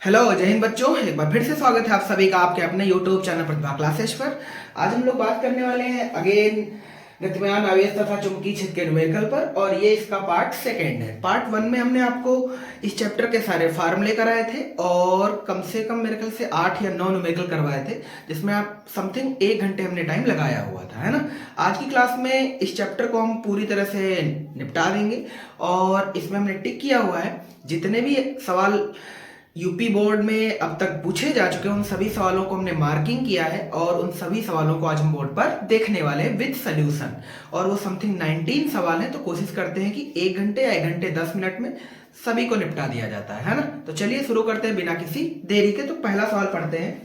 Hello जय हिंद बच्चों, एक बार फिर से स्वागत है आप सभी का आपके अपने YouTube चैनल प्रतिभा क्लासेस पर। आज हम लोग बात करने वाले हैं अगेन गतिमान आवेश तथा चुंबकीय क्षेत्र के न्यूमेरिकल पर, और ये इसका पार्ट सेकेंड है। पार्ट वन में हमने आपको इस चैप्टर के सारे फार्मूले कराए थे और कम से कम मेरे ख्याल से 8 या 9 न्यूमेरिकल करवाए थे, जिसमें आप समथिंग 1 घंटे हमने टाइम लगाया हुआ था, है ना। आज की क्लास में इस चैप्टर को हम पूरी तरह से निपटा देंगे और इसमें हमने टिक किया हुआ है जितने भी सवाल यूपी बोर्ड में अब तक पूछे जा चुके हैं उन सभी सवालों को हमने मार्किंग किया है और उन सभी सवालों को आज हम बोर्ड पर देखने वाले हैं विद सोल्यूशन। और वो समथिंग 19 सवाल हैं, तो कोशिश करते हैं कि 1 घंटे या 1 घंटे 10 मिनट में सभी को निपटा दिया जाता है ना। तो चलिए शुरू करते हैं बिना किसी देरी के। तो पहला सवाल पढ़ते हैं।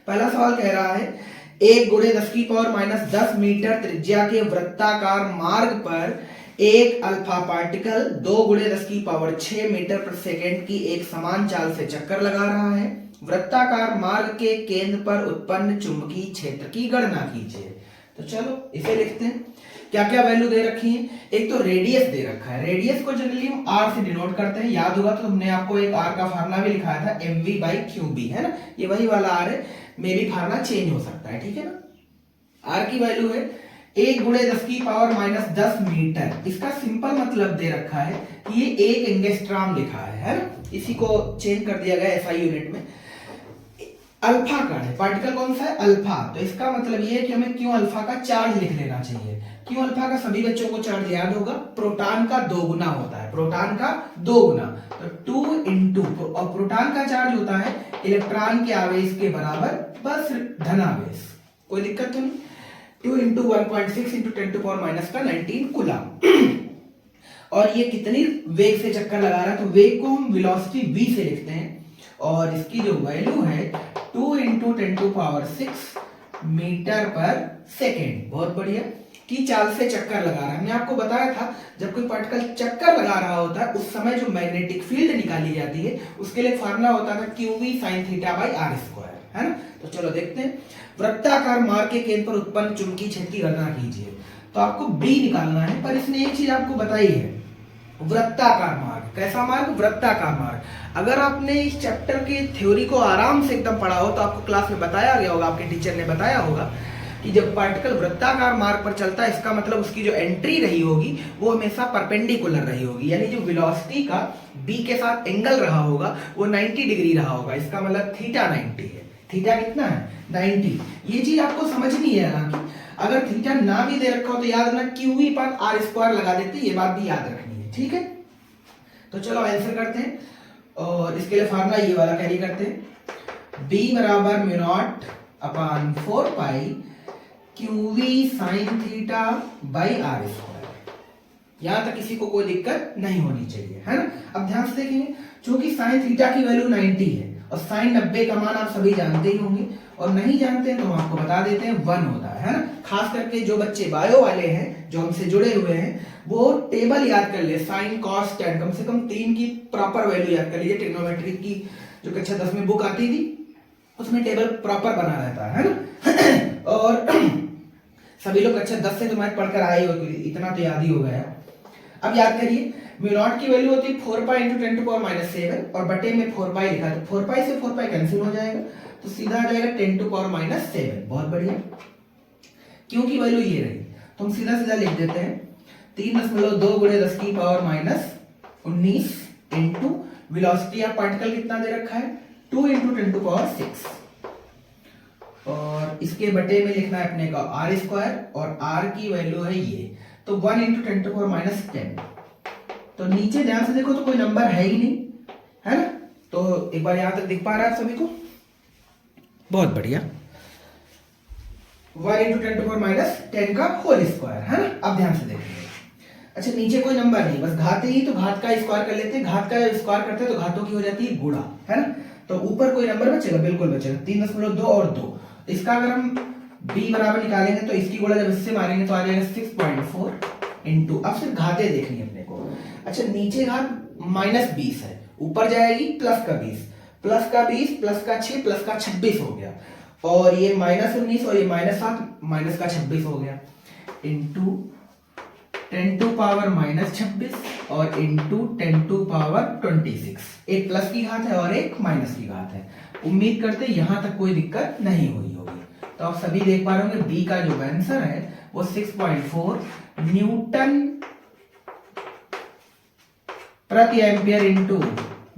पहला सवाल कह रहा है 1 × 10⁻⁻10 मीटर त्रिज्या के वृत्ताकार मार्ग पर एक अल्फा पार्टिकल 2 × 10⁶ मीटर प्रति सेकेंड की एक समान चाल से चक्कर लगा रहा है। वृत्ताकार मार्ग के केंद्र पर उत्पन्न चुंबकीय क्षेत्र की गणना कीजिए। तो चलो इसे लिखते हैं। क्या क्या वैल्यू दे रखी है? एक तो रेडियस दे रखा है। रेडियस को जनरली हम आर से डिनोट करते हैं। याद होगा तो हमने आपको एक आर का फार्मूला भी लिखाया था, mv/qb, है ना। ये वही वाला आर है, मे भी फार्मूला चेंज हो सकता है, ठीक है ना। आर की वैल्यू है 1 × 10⁻10 मीटर। इसका सिंपल मतलब दे रखा है कि ये 1 एंगस्ट्रॉम लिखा है ना। इसी को चेंज कर दिया गया एसआई यूनिट में। अल्फा कण है, पार्टिकल कौन सा है? अल्फा। तो इसका मतलब ये है कि हमें क्यों अल्फा का चार्ज लिख लेना चाहिए। क्यों अल्फा का सभी बच्चों को चार्ज याद होगा, प्रोटॉन का 2 गुना होता है। प्रोटॉन का 2 गुना, तो 2 × और प्रोटॉन का चार्ज होता है इलेक्ट्रॉन के आवेश के बराबर, बस धनावेश। कोई दिक्कत तो नहीं। 2 × 1.6 × 10⁻⁻19 कूलम। और ये कितनी वेग से चक्कर लगा रहा है? तो वेग को हम वेलोसिटी v से लिखते हैं और इसकी जो वैल्यू है 2 × 10⁻6 मीटर पर सेकेंड। बहुत बढ़िया। की चाल से चक्कर लगा रहा है। हमने आपको बताया था जब कोई पार्टिकल चक्कर लगा रहा होता है उस समय जो मैग्नेटिक फील्ड निकाली जाती है उसके लिए फार्मूला होता था qv sin θ/r², है ना। तो चलो देखते हैं। वृत्ताकार मार्ग के केंद्र पर उत्पन्न चुंबकीय क्षेत्र की गणना कीजिए। तो आपको बी निकालना है, पर इसने एक चीज आपको बताई है, वृत्ताकार मार्ग। कैसा मार्ग? वृत्ताकार मार्ग। अगर आपने इस चैप्टर के थ्योरी को आराम से एकदम पढ़ा हो तो आपको क्लास में बताया गया होगा, आपके टीचर ने बताया होगा कि जब पार्टिकल वृत्ताकार मार्ग पर चलता है इसका मतलब उसकी जो एंट्री रही होगी वो हमेशा परपेंडिकुलर रही होगी, यानी जो वेलोसिटी का बी के साथ एंगल रहा होगा वो 90 डिग्री रहा होगा। इसका मतलब थीटा 90 है। थीटा कितना है? 90। ये चीज आपको समझनी है। हालांकि अगर थीटा ना भी दे रखा हो तो याद रखना qv/r² लगा देते, ये बात भी याद रखनी है, ठीक है। तो चलो आंसर करते हैं और इसके लिए फार्मूला ये वाला कैरी करते हैं। b = μ0/4π qv sin θ/r²। यहां तक किसी को कोई दिक्कत नहीं होनी चाहिए, है ना। अब ध्यान से देखेंगे, चूंकि sin थीटा की वैल्यू 90 है और sin 90 का मान आप सभी जानते ही होंगे, और नहीं जानते हैं तो हम आपको बता देते हैं 1 होता है ना। खास करके जो बच्चे बायो वाले हैं जो हमसे जुड़े हुए हैं वो टेबल याद कर ले, साइन कॉस टैन, कम से कम 3 की प्रॉपर वैल्यू याद कर लीजिए। ट्रिग्नोमेट्री की जो कक्षा 10 में बुक आती थी उसमें टेबल प्रॉपर बना रहता है ना। और सभी लोग कक्षा 10 से तो मैथ पढ़कर आए हो, इतना तो याद ही हो गया। अब याद करिए, μ0 की वैल्यू होती है 4π × 10⁻7 और बटे में 4π लिखा है, तो 4π से 4π कैंसिल हो जाएगा, तो सीधा आ जाएगा 10⁻7। बहुत बढ़िया। क्यों की वैल्यू ये रही तो हम सीधा सीधा लिख देते हैं 3.2 × 10⁻19 इंटू वेलोसिटी ऑफ पार्टिकल कितना दे रखा है 2 × 10⁻6 और इसके बटे में लिखना है अपने का r² और r की वैल्यू है ये, तो 1 × 10⁻10। तो नीचे ध्यान से देखो तो कोई नंबर है ही नहीं, है ना। तो एक बार यहां तक दिख पा रहा है आप सभी को? बहुत बढ़िया। 1 × 10⁻10 का होल स्क्वायर, है ना। अब ध्यान से देखिए। अच्छा, नीचे कोई नंबर नहीं, बस घात ही, तो घात का स्क्वायर कर लेते हैं। घात का स्क्वायर करते हैं तो घातों की हो जाती है गुणा, है ना। तो ऊपर कोई नंबर बचेगा? बिल्कुल बचेगा, 3.2 और 2। इसका अगर हम b बराबर निकालेंगे तो इसकी गुणा जब इससे मारेंगे तो आ जाएगा 6.4 इंटू, अब सिर्फ घातें देखनी है अपने को। अच्छा, नीचे घात -20 है, ऊपर जाएगी प्लस का 20, प्लस का 20 प्लस का 6 प्लस का 26 हो गया, और ये -19 और ये -7 माइनस का 26 हो गया, इंटू 10⁻26 और इंटू 10⁻26। एक प्लस की घात है और एक माइनस की घात है। उम्मीद करते यहां तक कोई दिक्कत नहीं हुई होगी। तो आप सभी देख पा रहे होंगे बी का जो आंसर है वो 6.4 न्यूटन प्रति एम्पियर इंटू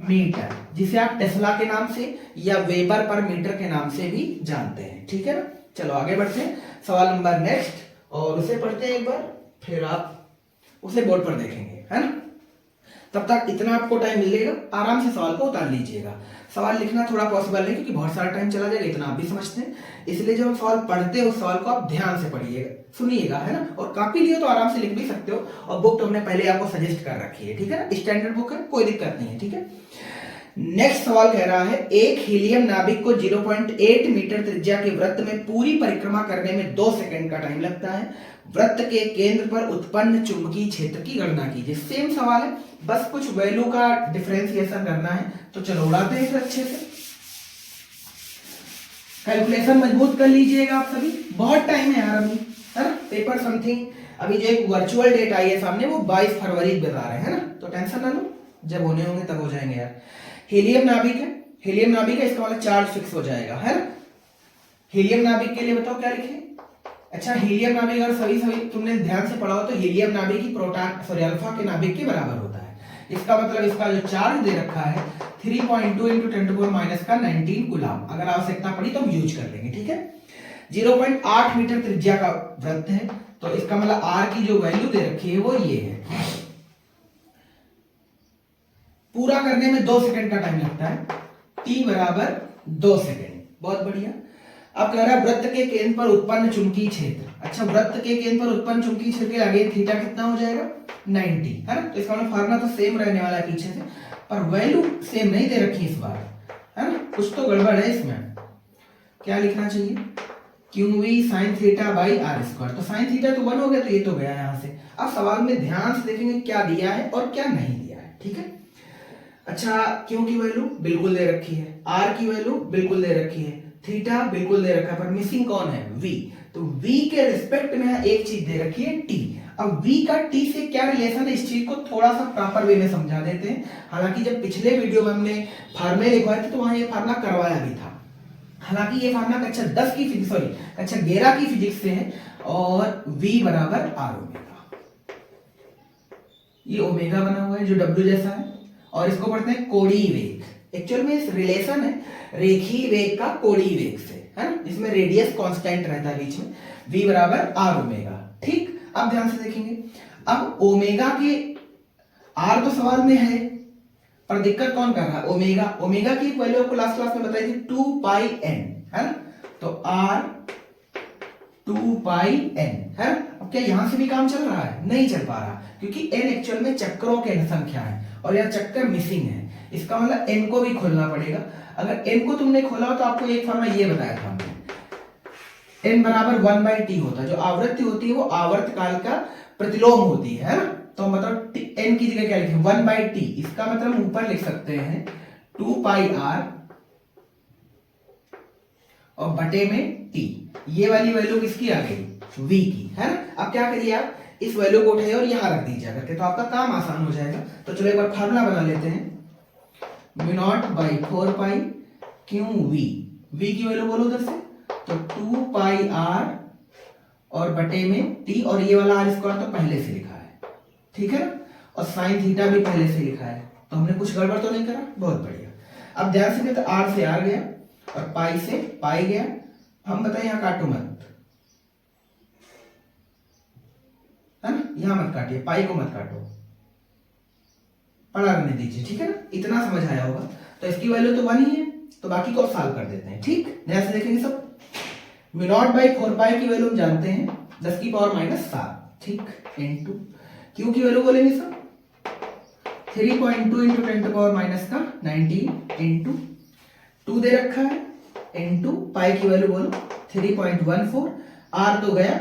मीटर, जिसे आप टेस्ला के नाम से या वेबर पर मीटर के नाम से भी जानते हैं। ठीक है ना, चलो आगे बढ़ते हैं सवाल नंबर नेक्स्ट, और उसे पढ़ते हैं एक बार, फिर आप उसे बोर्ड पर देखेंगे, है ना। तब तक इतना आपको टाइम मिलेगा, आराम से सवाल को उतार लीजिएगा। सवाल लिखना थोड़ा पॉसिबल नहीं क्योंकि बहुत सारा टाइम चला जाएगा, इतना आप भी समझते हैं। इसलिए जब हम सवाल पढ़ते हैं उस सवाल को आप ध्यान से पढ़िएगा, सुनिएगा, है ना। और कॉपी लिए तो आराम से लिख भी सकते हो, और बुक तो हमने पहले आपको सजेस्ट कर रखी है, ठीक है ना, स्टैंडर्ड बुक है, कोई दिक्कत नहीं है। ठीक है, नेक्स्ट सवाल कह रहा है एक हीलियम नाभिक को 0.8 मीटर त्रिज्या के वृत्त में पूरी परिक्रमा करने में 2 सेकंड का टाइम लगता है। वृत्त के केंद्र पर उत्पन्न चुंबकीय क्षेत्र की गणना कीजिए। सेम सवाल है, बस कुछ वैल्यू का डिफरेंशिएशन करना है। तो चलो उड़ाते हैं इसे अच्छे से, कैलकुलेशन मजबूत कर लीजिएगा आप सभी, बहुत टाइम है यार अभी, है ना। पेपर समथिंग अभी जो एक वर्चुअल डेट आई है सामने वो 22 फरवरी बता रहे हैं ना, तो टेंशन ना लो, जब होने होंगे तब हो जाएंगे यार। हीलियम नाभिक है, हीलियम नाभिक है, इसका मतलब चार्ज फिक्स हो जाएगा, है ना। हीलियम नाभिक के लिए बताओ क्या लिखें। अच्छा, हीलियम नाभिक अगर सभी तुमने ध्यान से पढ़ा हो तो हीलियम नाभिक ही प्रोटॉन अल्फा के नाभिक के बराबर होता है। इसका मतलब इसका जो चार्ज दे रखा है 3.2 × 10⁻⁻19 कूलम। अगर आवश्यकता पड़ी तो हम यूज कर लेंगे, ठीक है। 0.8 मीटर त्रिज्या का वृत्त है, तो इसका मतलब आर की जो वैल्यू दे रखी है वो ये है। पूरा करने में 2 सेकंड का टाइम लगता है, t बराबर 2 सेकंड। बहुत बढ़िया। अब कह रहा है वृत्त के केंद्र पर उत्पन्न चुंबकीय क्षेत्र। अच्छा, वृत्त के केंद्र पर उत्पन्न चुंबकीय क्षेत्र के आगे थीटा कितना हो जाएगा 90, है ना। तो इसका मतलब फार्मूला तो सेम रहने वाला है पीछे से, पर वैल्यू सेम नहीं दे रखी इस बार, है ना। कुछ तो गड़बड़ है इसमें। क्या लिखना चाहिए, QV sin theta by r square. तो sin थीटा तो 1 हो गया, तो ये तो गया यहां से। अब सवाल में ध्यान से देखेंगे क्या दिया है और क्या नहीं दिया है, ठीक है। अच्छा, Q की वैल्यू बिल्कुल दे रखी है, R की वैल्यू बिल्कुल दे रखी है, थीटा बिल्कुल दे रखा है, पर मिसिंग कौन है, V। तो V के रिस्पेक्ट में एक चीज दे रखी है T। अब V का T से क्या रिलेशन है, इस चीज को थोड़ा सा प्रॉपर वे में समझा देते हैं। हालांकि जब पिछले वीडियो में हमने फार्मूले लिखवाए थे तो वहां ये फार्मूला करवाया भी था। हालांकि ये फार्मूला कक्षा 10 की फिजिक्स, सॉरी कक्षा 11 की फिजिक्स से है, और V बराबर R ओमेगा। ये ओमेगा बना हुआ है जो W जैसा है, और इसको पढ़ते हैं कोणीय वेग। एक्चुअल में इस रिलेशन है रेखीय वेग का कोणीय वेग से, है ना, जिसमें रेडियस कांस्टेंट रहता है बीच में। V बराबर R ओमेगा, ठीक। अब ध्यान से देखेंगे, अब ओमेगा के R तो सवाल में है, पर दिक्कत कौन कर रहा है, ओमेगा। ओमेगा की एक वैल्यू आपको लास्ट क्लास में बताई थी 2πn, है ना। तो R 2πn, है ना। अब क्या यहां से भी काम चल रहा है, नहीं चल पा रहा, क्योंकि n एक्चुअल में चक्रों की संख्या है और यह चक्कर मिसिंग है। इसका मतलब n को भी खोलना पड़ेगा। अगर n को तुमने खोला हो तो आपको एक फॉर्मूला ये बताया था हमने, n बराबर 1/t होता है। जो आवृत्ति होती है वो आवर्त काल का प्रतिलोम होती है ना। तो मतलब n की जगह क्या लिखें, 1/t। इसका मतलब हम ऊपर लिख सकते हैं 2πr और बटे में t। ये वाली वैल्यू किसकी आ गई, v की, है ना। अब क्या करिए आप इस वैल्यू को उठाइए और यहां रख दीजिए करके, तो आपका काम आसान हो जाएगा। तो चलो एक बार फार्मूला बना लेते हैं, μ0/4π QV। v की वैल्यू बोलो उधर से, तो 2πr और बटे में t, और ये वाला r स्क्वायर तो पहले से लिखा है, ठीक है ना। और साइन थीटा भी पहले से लिखा है, तो हमने कुछ गड़बड़ तो नहीं करा, बहुत बढ़िया। अब ध्यान से, तो r से r गया और पाई से पाई गया। हम बताएं यहां काटो मत, है ना, यहां मत काटिए, पाई को मत काटो, पढ़ा रहने दीजिए, ठीक है ना। इतना समझ आया होगा। तो इसकी वैल्यू तो 1 ही है, तो बाकी को सॉल्व कर देते हैं, ठीक। ध्यान से देखेंगे सब। μ0/4π की वैल्यू हम जानते हैं 10⁻⁻7, ठीक, इनटू Q की वैल्यू बोलेंगे सब 3.2 × 10⁻⁻19 इनटू 2 दे रखा है, इनटू पाई की वैल्यू बोलो 3.14। R तो गया,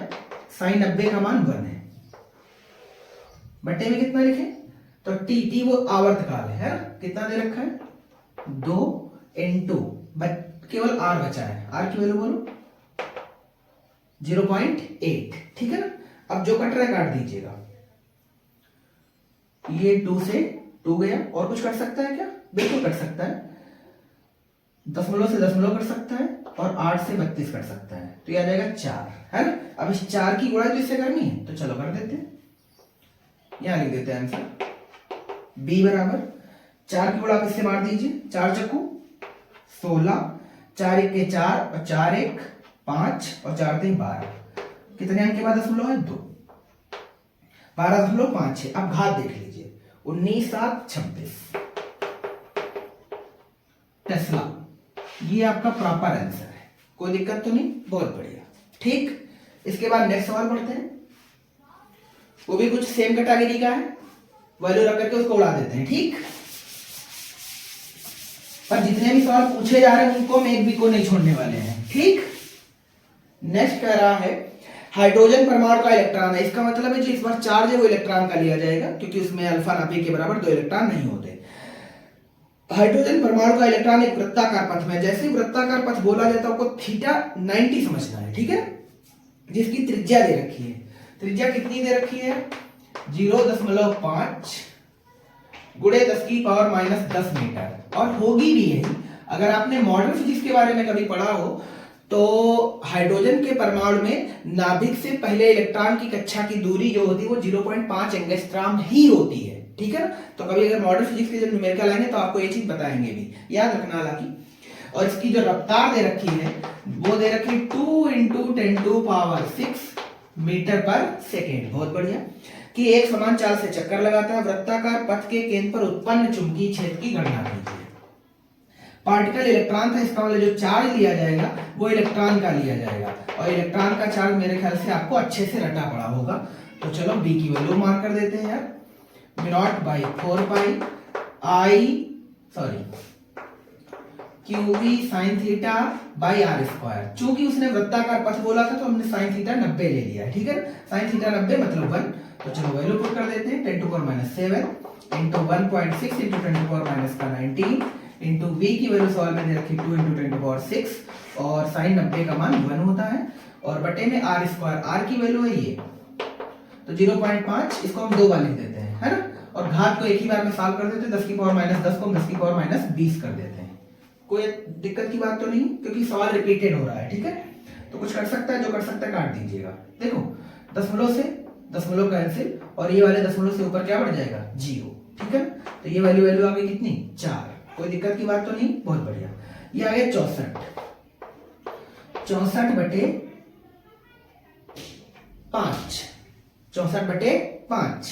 साइन 90 का मान 1 है, बटे में कितना लिखे, तो t वो आवर्त काल है ना। कितना दे रखा है 2 इनटू केवल R बचा है, R की वैल्यू बोलो 0.8, ठीक है ना। अब जो कट रहा है काट दीजिएगा, ये 2 से 2 गया। और कुछ कर सकता है क्या? बिल्कुल कर सकता है, दशमलव से दशमलव कर सकता है और 8 से 32 कर सकता है। तो ये आ जाएगा 4, है ना। अब इस 4 की गुणा तो इससे करनी है, तो चलो कर देते हैं। यहां लिख देते हैं आंसर बी बराबर 4 की गुणा आप इससे मार दीजिए, 4 चक्कू 16, 4 एक के 4 और 4 एक 5 और 4 3 12। कितने अंक के बाद दशमलव है? 2, 12.56। अब घात देख लीजिए, 19 7 26 टेस्ला। ये आपका प्रॉपर आंसर है, कोई दिक्कत तो नहीं, बहुत बढ़िया। ठीक, इसके बाद नेक्स्ट सवाल पढ़ते हैं। वो भी कुछ सेम कैटेगरी का है, वैल्यू रख करके उसको उड़ा देते हैं। ठीक, पर जितने भी सवाल पूछे जा रहे हैं उनको हम एक भी को नहीं छोड़ने वाले हैं। ठीक, नेक्स्ट कह रहा है हाइड्रोजन परमाणु का इलेक्ट्रॉन है। इसका मतलब है जो इस बार चार्ज है वो इलेक्ट्रॉन का लिया जाएगा, क्योंकि उसमें अल्फा नापी के बराबर 2 इलेक्ट्रॉन नहीं होते। हाइड्रोजन परमाणु का इलेक्ट्रॉन एक वृत्ताकार पथ में, जैसे वृत्ताकार पथ बोला जाता है आपको थीटा 90 समझना है। ठीक है, जिसकी त्रिज्या दे रखी है। त्रिज्या कितनी दे रखी है? 0.5 गुणे 10 की पावर माइनस 10 मीटर। और होगी भी यही, अगर आपने मॉडर्न फिजिक्स के बारे में कभी पढ़ा हो तो हाइड्रोजन के परमाणु में नाभिक से पहले इलेक्ट्रॉन की कक्षा की दूरी जो होती है वो 0.5 एंगस्ट्रॉम ही होती है। ठीक है, तो कभी अगर मॉडर्न फिजिक्स के जब न्यूमेरिकल आएंगे तो आपको ये चीज बताएंगे भी, याद रखना। हालांकि और इसकी जो रफ्तार दे रखी है वो दे रखी 2 × 10⁶ मीटर पर सेकेंड। बहुत बढ़िया। कि एक समान चाल से चक्कर लगाता है, वृत्ताकार पथ के केंद्र पर उत्पन्न चुंबकीय क्षेत्र की गणना कीजिए। पार्टिकल इलेक्ट्रॉन था, इसका मतलब जो चार्ज लिया जाएगा वो इलेक्ट्रॉन का लिया जाएगा, और इलेक्ट्रॉन का चार्ज मेरे ख्याल से आपको अच्छे से रटा पड़ा होगा। तो चलो बी की वैल्यू मार्क कर देते हैं यार, μ0/4 QV sin theta by r square. चूंकि उसने वृत्ताकार पथ बोला था तो हमने sin थीटा 90 ले लिया है। ठीक है, sin थीटा 90 मतलब 1। तो चलो वैल्यू पुट कर देते हैं, 10⁻⁷ इंटू 1.6 इंटू 10⁻⁻19 इंटू v की वैल्यू सवाल में दे रखी 2 × 10⁻⁶ और sin 90 का मान 1 होता है, और बटे में आर स्क्वायर, आर की वैल्यू है ये तो 0.5, इसको हम 2 बार लिख देते हैं, है ना। और घात को एक ही बार में सॉल्व कर देते हैं, 10 की पावर -10 को हम 10 की पावर -20 कर देते हैं। कोई दिक्कत की बात तो नहीं, क्योंकि सवाल रिपीटेड हो रहा है। ठीक है, तो कुछ कर सकता है, जो कर सकता है काट दीजिएगा। देखो दशमलव से दशमलव कैंसिल, और ये वाले दशमलव से ऊपर क्या बढ़ जाएगा? 0। ठीक है, तो ये वैल्यू आ गई कितनी? 4। कोई दिक्कत की बात तो नहीं, बहुत बढ़िया। ये आ गया 64/5, 64/5।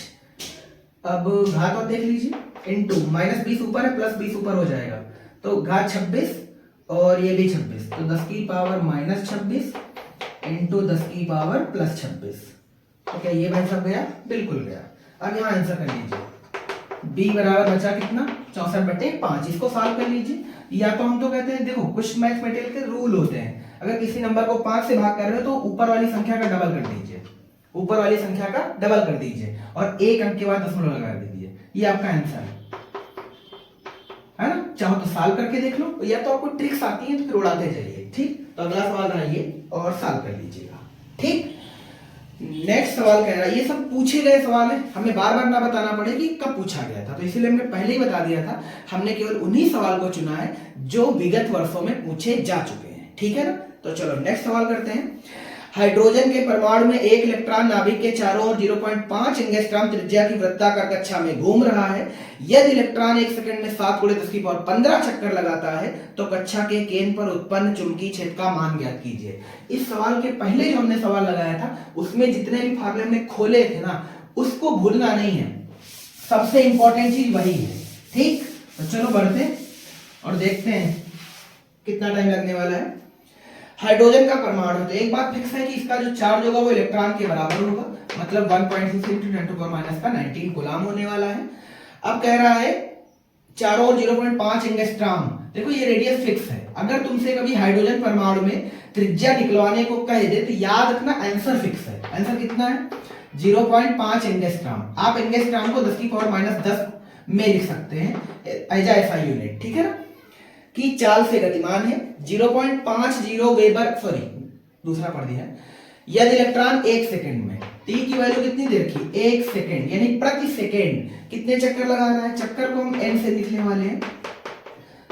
अब घात और देख लीजिए, इंटू -20 ऊपर है, +20 ऊपर हो जाएगा, तो घात 26 और ये भी 26, तो 10 की पावर -26 इंटू 10 की पावर +26। तो क्या ये भाई सब गया? बिल्कुल गया। अब यहाँ आंसर कर लीजिए, बी बराबर बचा कितना? 64/5। इसको सॉल्व कर लीजिए, या तो हम तो कहते हैं देखो कुछ मैथमेटिकल के रूल होते हैं, अगर किसी नंबर को 5 से भाग कर रहे हो तो ऊपर वाली संख्या का डबल कर दीजिए, ऊपर वाली संख्या का डबल कर दीजिए और 1 अंक के बाद दशमलव लगा दीजिए। ये आपका आंसर है ना। चाहो तो सॉल्व करके देख लो, या तो आपको ट्रिक्स आती है तो फिर उड़ाते जाइए। ठीक, तो अगला सवाल आइए और सॉल्व कर लीजिएगा। ठीक, नेक्स्ट सवाल कह रहा है, ये सब पूछे गए सवाल है, हमें बार बार ना बताना पड़े कि कब पूछा गया था, तो इसीलिए हमने पहले ही बता दिया था। हमने केवल उन्हीं सवाल को चुना है जो विगत वर्षों में पूछे जा चुके हैं। ठीक है ना, तो चलो नेक्स्ट सवाल करते हैं। हाइड्रोजन के परमाणु में एक इलेक्ट्रॉन नाभिक के चारों ओर 0.5 एंगस्ट्रॉम त्रिज्या की वृत्ताकार कक्षा में घूम रहा है। यदि इलेक्ट्रॉन 1 सेकंड में 7 × 10⁻15 चक्कर लगाता है तो कक्षा के केंद्र पर उत्पन्न चुंबकीय क्षेत्र का मान ज्ञात कीजिए। इस सवाल के पहले जो हमने सवाल लगाया था उसमें जितने भी फार्मूले हमने खोले थे ना, उसको भूलना नहीं है, सबसे इंपॉर्टेंट चीज वही है। ठीक, तो चलो बढ़ते और देखते हैं कितना टाइम लगने वाला है। हाइड्रोजन का परमाणु, तो एक बात फिक्स है कि इसका जो चार्ज होगा वो इलेक्ट्रॉन के बराबर होगा, मतलब 1.6 × 10⁻⁻19 कूलम होने वाला है। अब कह रहा है चारों ओर 0.5 एंगस्ट्रॉम। देखो ये रेडियस फिक्स है, अगर तुमसे कभी हाइड्रोजन परमाणु में त्रिज्या निकलवाने को कह दे तो याद रखना आंसर फिक्स है। आंसर कितना है? 0.5 एंगस्ट्रॉम। आप एंगस्ट्रॉम को 10 की पावर -10 में लिख सकते हैं एज SI यूनिट। ठीक है ना, की चाल से गतिमान है, 0.50 वेबर, सॉरी दूसरा पढ़ दिया है, यदि इलेक्ट्रॉन 1 सेकंड में, टी की वैल्यू कितनी दे रखी, 1 सेकंड, यानी प्रति सेकंड कितने चक्कर लगा रहा है, चक्कर को हम n से लिखने वाले हैं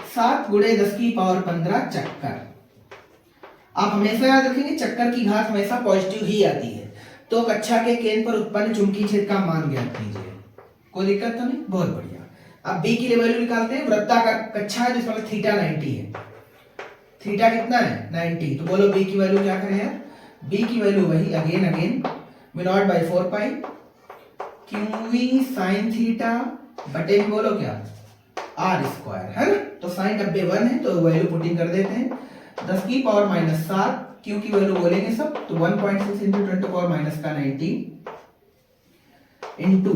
7 × 10⁻15 चक्कर। आप हमेशा याद रखेंगे चक्कर की घात हमेशा पॉजिटिव ही आती है। तो कक्षा के केंद्र पर उत्पन्न चुंबकीय क्षेत्र का मान ज्ञात कीजिए। कोई दिक्कत तो नहीं, बहुत बढ़िया। अब बी की वैल्यू निकालते हैं। वृत्ताकार कक्षा है जिसमें थीटा 90 है, थीटा कितना है 90। तो बोलो बी की वैल्यू क्या करें यार, बी की वैल्यू वही अगेन μ0/4 पाई QV sin थीटा बटे बोलो क्या r² है ना। तो sin 91 है तो वैल्यू पुटिंग कर देते हैं 10⁻⁻7 क्यू की वैल्यू बोलेंगे सब तो 1.6 × 10⁻⁻19 इनटू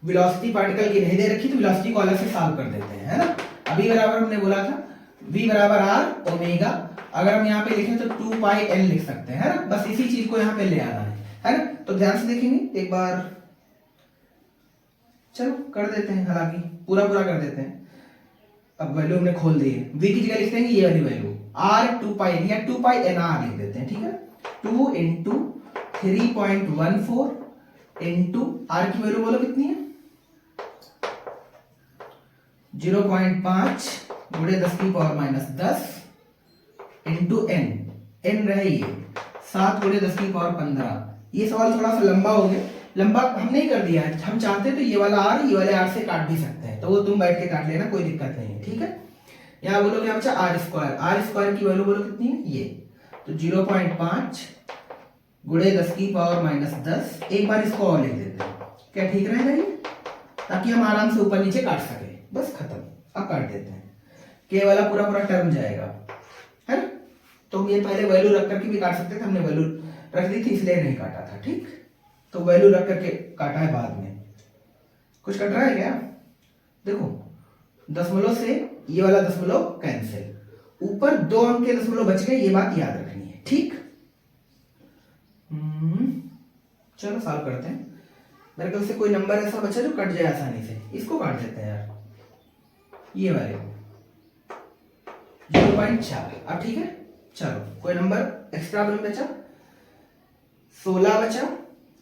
वेलोसिटी पार्टिकल की नहीं दे रखी तो वेलोसिटी को अलग से सॉल्व कर देते हैं, है ना। अभी बराबर हमने बोला था v बराबर r ओमेगा, अगर हम यहाँ पे लिखें तो 2 पाई l लिख सकते हैं, है ना। बस इसी चीज को यहाँ पे ले आना है ना। तो ध्यान से देखेंगे एक बार, चलो कर देते हैं, हालांकि पूरा कर देते हैं। अब वैल्यू हमने खोल दी है, v की जगह लिख देंगे ये वाली वैल्यू r 2 पाई या 2 पाई nr लिख देते हैं, ठीक है। 2 × 3.14 इंटू r की वैल्यू बोलो कितनी है 0.5 × 10⁻10 इंटू n रहे ये 7 × 10⁻15। ये सवाल थोड़ा सा लंबा हो गया, लंबा हम नहीं कर दिया है। हम चाहते तो ये वाला r ये वाले r से काट भी सकते हैं, तो वो तुम बैठ के काट लेना, कोई दिक्कत नहीं है, ठीक है। यहाँ बोलो क्या बचा r² की वैल्यू बोलो कितनी है ये, तो 0.5 × 10⁻10। एक बार इसको और लिख देते हैं, क्या ठीक रहेगा ये, ताकि हम आराम से ऊपर नीचे काट सके। बस खत्म, अब काट देते हैं, के वाला पूरा टर्म जाएगा, है ना। तो हम ये पहले वैल्यू रख करके भी काट सकते थे, हमने वैल्यू रख दी थी इसलिए नहीं काटा था, ठीक। तो वैल्यू रख करके काटा है बाद में। कुछ कट रहा है क्या, देखो दशमलव से ये वाला दशमलव कैंसिल, ऊपर 2 अंक के दशमलव बच गए, ये बात याद रखनी है, ठीक। चलो सॉल्व करते हैं। मेरे ख्याल से कोई नंबर ऐसा बचा जो कट जाए आसानी से, इसको काट देते हैं यार, ये वाले 0.4। अब ठीक है, चलो कोई नंबर एक्स्ट्रा बचा, 16 बचा,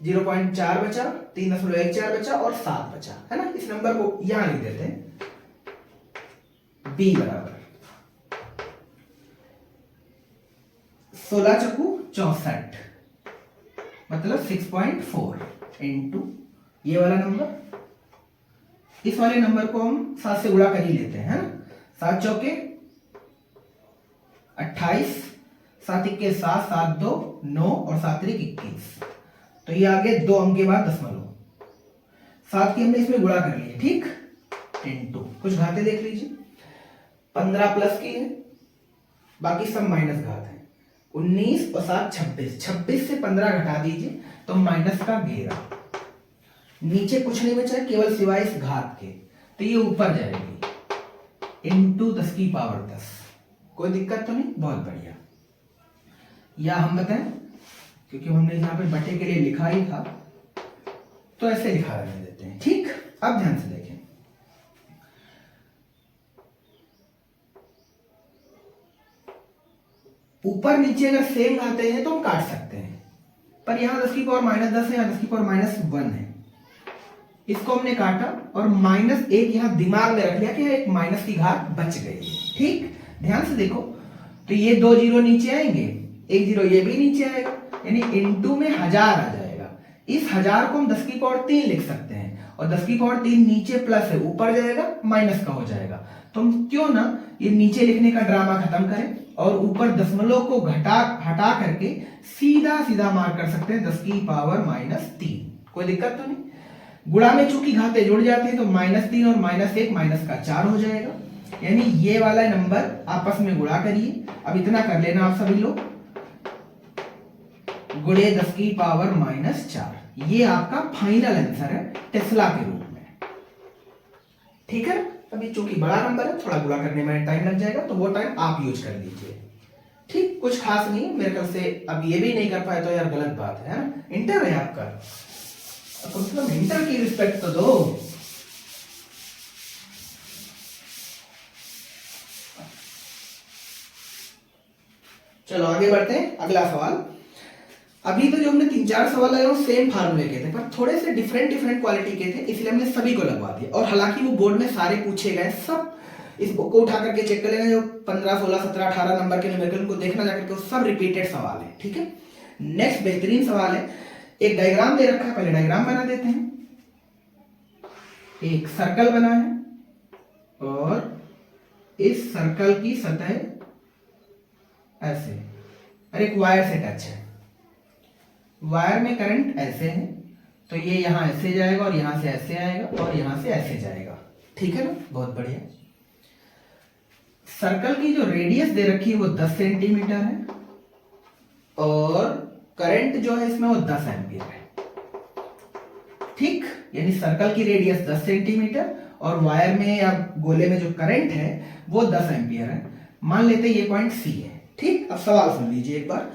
0.4 बचा, 3.14 बचा और 7 बचा, है ना। इस नंबर को यहां लिख देते हैं, b बराबर 16 चक्कू 64 मतलब 6.4 इंटू ये वाला नंबर, इस वाले नंबर को हम 7 से गुणा कर ही लेते हैं, है ना। 7 चौके 28, 7 इक्के 7, 7 2 9 और 7 3 21। तो ये आगे 2 अंक के बाद दशमलव, 7 की हमने इसमें गुणा कर लिया, ठीक। इंटू कुछ घाते देख लीजिए, 15 प्लस की है, बाकी सब माइनस घात है। 19 और 7 26, 26 से 15 घटा दीजिए तो माइनस का 11। नीचे कुछ नहीं बचा है केवल सिवाय इस घात के, तो ये ऊपर जाएगी इंटू 10⁻10। कोई दिक्कत तो नहीं, बहुत बढ़िया। या हम बताएं, क्योंकि हमने यहाँ पे बटे के लिए लिखा ही था तो ऐसे लिखा रहने देते हैं, ठीक। अब ध्यान से देखें, ऊपर नीचे अगर सेम आते हैं तो हम काट सकते हैं, पर यहां 10⁻10 है, 10⁻1 है, इसको हमने काटा और -1 यहां दिमाग में रख लिया कि एक माइनस की घात बच गई है, ठीक। ध्यान से देखो, तो ये 2 जीरो नीचे आएंगे, 1 जीरो ये भी नीचे आएगा, यानी इनटू में 1000 आ जाएगा। इस 1000 को हम 10⁻3 लिख सकते हैं, और 10⁻3 नीचे प्लस है, ऊपर जाएगा माइनस का हो जाएगा। तो हम क्यों ना ये नीचे लिखने का ड्रामा खत्म करें और ऊपर दशमलव को हटा करके सीधा मार कर सकते हैं 10⁻−3। कोई दिक्कत तो नहीं। गुणा में चूंकि घातें जुड़ जाती है तो -3 और -1 -4 हो जाएगा, यानी ये वाला नंबर आपस में गुणा करिए। अब इतना कर लेना आप सभी लोग, गुणे 10⁻4, ये आपका फाइनल आंसर है टेस्ला के रूप में, ठीक है। अभी चूंकि बड़ा नंबर है, थोड़ा गुणा करने में टाइम लग जाएगा, तो वो टाइम आप यूज कर लीजिए, ठीक। कुछ खास नहीं मेरे ख्याल से। अब ये भी नहीं कर पाए तो यार गलत बात है ना, इंटर है आपका, तो मतलब इंटर की रिस्पेक्ट तो दो। चलो आगे बढ़ते हैं, अगला सवाल। अभी तो जो हमने 3-4 सवाल लगाए वो सेम फार्मूले के थे, पर थोड़े से डिफरेंट क्वालिटी के थे, इसलिए हमने सभी को लगवा दिया। और हालांकि वो बोर्ड में सारे पूछे गए, सब इस बुक को उठा करके चेक कर लेना, जो 15, 16, 17, 18 नंबर के न्यूमेरिकल को देखना जाकर के, वो सब रिपीटेड सवाल है। ठीक है, नेक्स्ट बेहतरीन सवाल है, एक डायग्राम दे रखा है, पहले डायग्राम बना देते हैं। एक सर्कल बना है और इस सर्कल की सतह ऐसे और एक वायर से टच है, वायर में करंट ऐसे है, तो ये यहां ऐसे जाएगा और यहां से ऐसे आएगा और यहां से ऐसे जाएगा। ठीक है ना, बहुत बढ़िया। सर्कल की जो रेडियस दे रखी है वो 10 सेंटीमीटर है और करंट जो है इसमें वो 10 एम्पियर है। ठीक, यानी सर्कल की रेडियस 10 सेंटीमीटर और वायर में या गोले में जो करंट है वो 10 एम्पियर है। मान लेते ये पॉइंट सी है। ठीक, अब सवाल सुन लीजिए एक बार।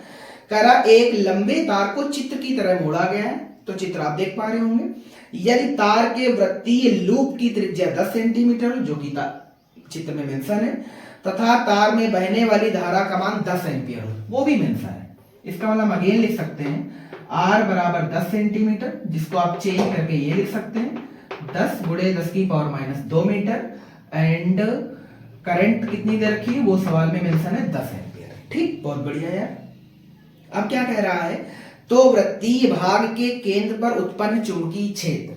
कह रहा एक लंबे तार को चित्र की तरह मोड़ा गया है, तो चित्र आप देख पा रहे होंगे। यदि तार के वृत्तीय लूप की त्रिज्या 10 सेंटीमीटर जो कि चित्र में मेंशन है, तथा तार में बहने वाली धारा का मान 10 एम्पियर हो, वो भी मेंशन है। इसका मतलब अगेन लिख सकते हैं R बराबर 10 सेंटीमीटर, जिसको आप चेंज करके ये लिख सकते हैं 10 गुणे 10 की power minus 2 metre, and current कितनी दे रखी है वो सवाल में मेंशन है 10 एम्पियर। ठीक, बहुत बढ़िया यार। अब क्या कह रहा है, तो वृत्तीय भाग के केंद्र पर उत्पन्न चुंबकीय क्षेत्र,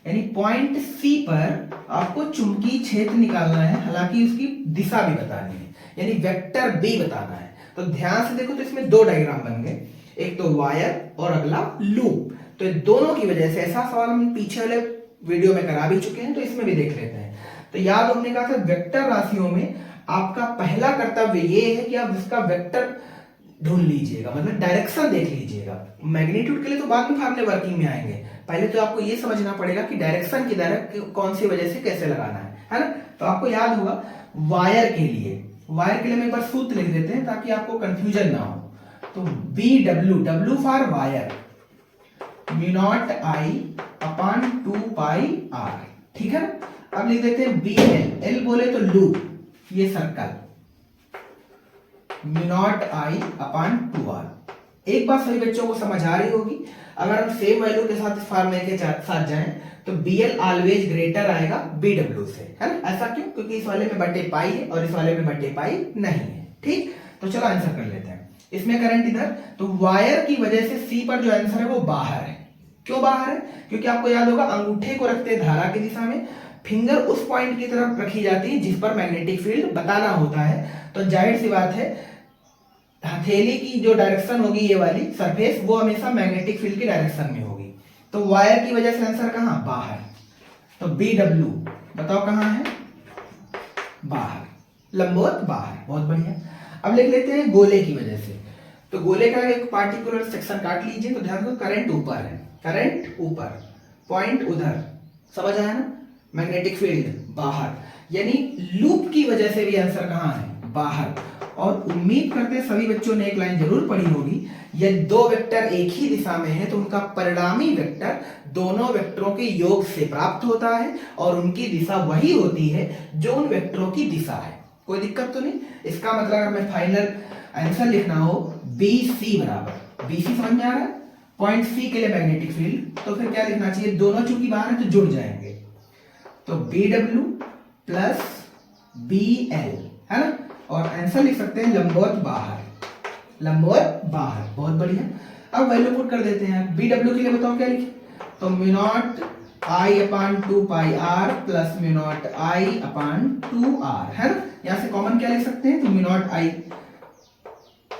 यानी पॉइंट सी पर आपको चुंबकीय क्षेत्र निकालना है, हालांकि उसकी दिशा भी बतानी है, यानी वेक्टर बी बताना है। तो ध्यान से देखो, तो इसमें दो डायग्राम बन गए, एक तो वायर और अगला लूप। तो इन दोनों की वजह से ऐसा सवाल हम पीछे वाले वीडियो में करा भी चुके हैं, तो इसमें भी देख लेते हैं। तो याद हमने कहा था वेक्टर राशियों में आपका पहला कर्तव्य ये है कि आप इसका वेक्टर ढूंढ लीजिएगा, मतलब डायरेक्शन देख लीजिएगा। मैग्नीट्यूड के लिए तो बाद में फार्मूले वर्किंग में आएंगे, पहले तो आपको ये समझना पड़ेगा कि डायरेक्शन किधर है, कौन सी वजह से कैसे लगाना है ना। तो आपको याद होगा वायर के लिए हम एक बार सूत्र लिख देते हैं ताकि आपको कंफ्यूजन ना हो। तो B W for wire, mu not I upon 2 pi r. ठीक है ना, अब लिख देते हैं बी एल बोले तो लूप, ये circle, mu not I upon 2r। एक बात सभी बच्चों को समझ आ रही होगी, अगर हम सेम वैल्यू के साथ इस फार्मूले के साथ जाएं तो BL ऑलवेज ग्रेटर आएगा BW से, है ना। ऐसा क्यों? क्योंकि इस वाले में बटे पाई है और इस वाले में बटे पाई नहीं है। ठीक, तो चलो आंसर कर लेते हैं। इसमें करंट इधर, तो वायर की वजह से सी पर जो आंसर है वो बाहर है। क्यों बाहर है? क्योंकि आपको याद होगा अंगूठे को रखते हैं धारा की दिशा में, फिंगर उस पॉइंट की तरफ रखी जाती है जिस पर मैग्नेटिक फील्ड बताना होता है। तो जाहिर सी बात है हथेली की जो डायरेक्शन होगी ये वाली सरफेस, वो हमेशा मैग्नेटिक फील्ड की डायरेक्शन में होगी। तो वायर की वजह से आंसर कहां? बाहर। तो BW बताओ कहां है? बाहर, लंबवत बाहर। बहुत बढ़िया। अब लिख लेते हैं गोले की वजह से। तो गोले का एक पार्टिकुलर सेक्शन काट लीजिए। तो ध्यान दो, करंट ऊपर है, करंट ऊपर, पॉइंट उधर, समझ आया ना। मैग्नेटिक फील्ड बाहर, यानी लूप की वजह से भी आंसर कहां है? बाहर। और उम्मीद करते हैं सभी बच्चों ने एक लाइन जरूर पढ़ी होगी, यदि दो वेक्टर एक ही दिशा में है तो उनका परिणामी वेक्टर दोनों वेक्टरों के योग से प्राप्त होता है और उनकी दिशा वही होती है जो उन वेक्टरों की दिशा है। कोई दिक्कत तो नहीं। इसका मतलब अगर मैं फाइनल आंसर लिखना हो BC बराबर, BC समझ में आ रहा है, पॉइंट C के लिए मैग्नेटिक फील्ड, तो फिर क्या लिखना चाहिए? दोनों चूंकि बाहर है तो जुड़ जाएंगे, तो BW प्लस BL, है ना। और आंसर लिख सकते हैं लंबवत बाहर, लंबवत बाहर। बहुत बढ़िया। अब वैल्यू पुट कर देते हैं। BW के लिए बताओ क्या लिखे? तो mu not I upon 2 pi r plus mu not I upon 2r, है ना। यहां से कॉमन क्या ले सकते हैं? तो mu not I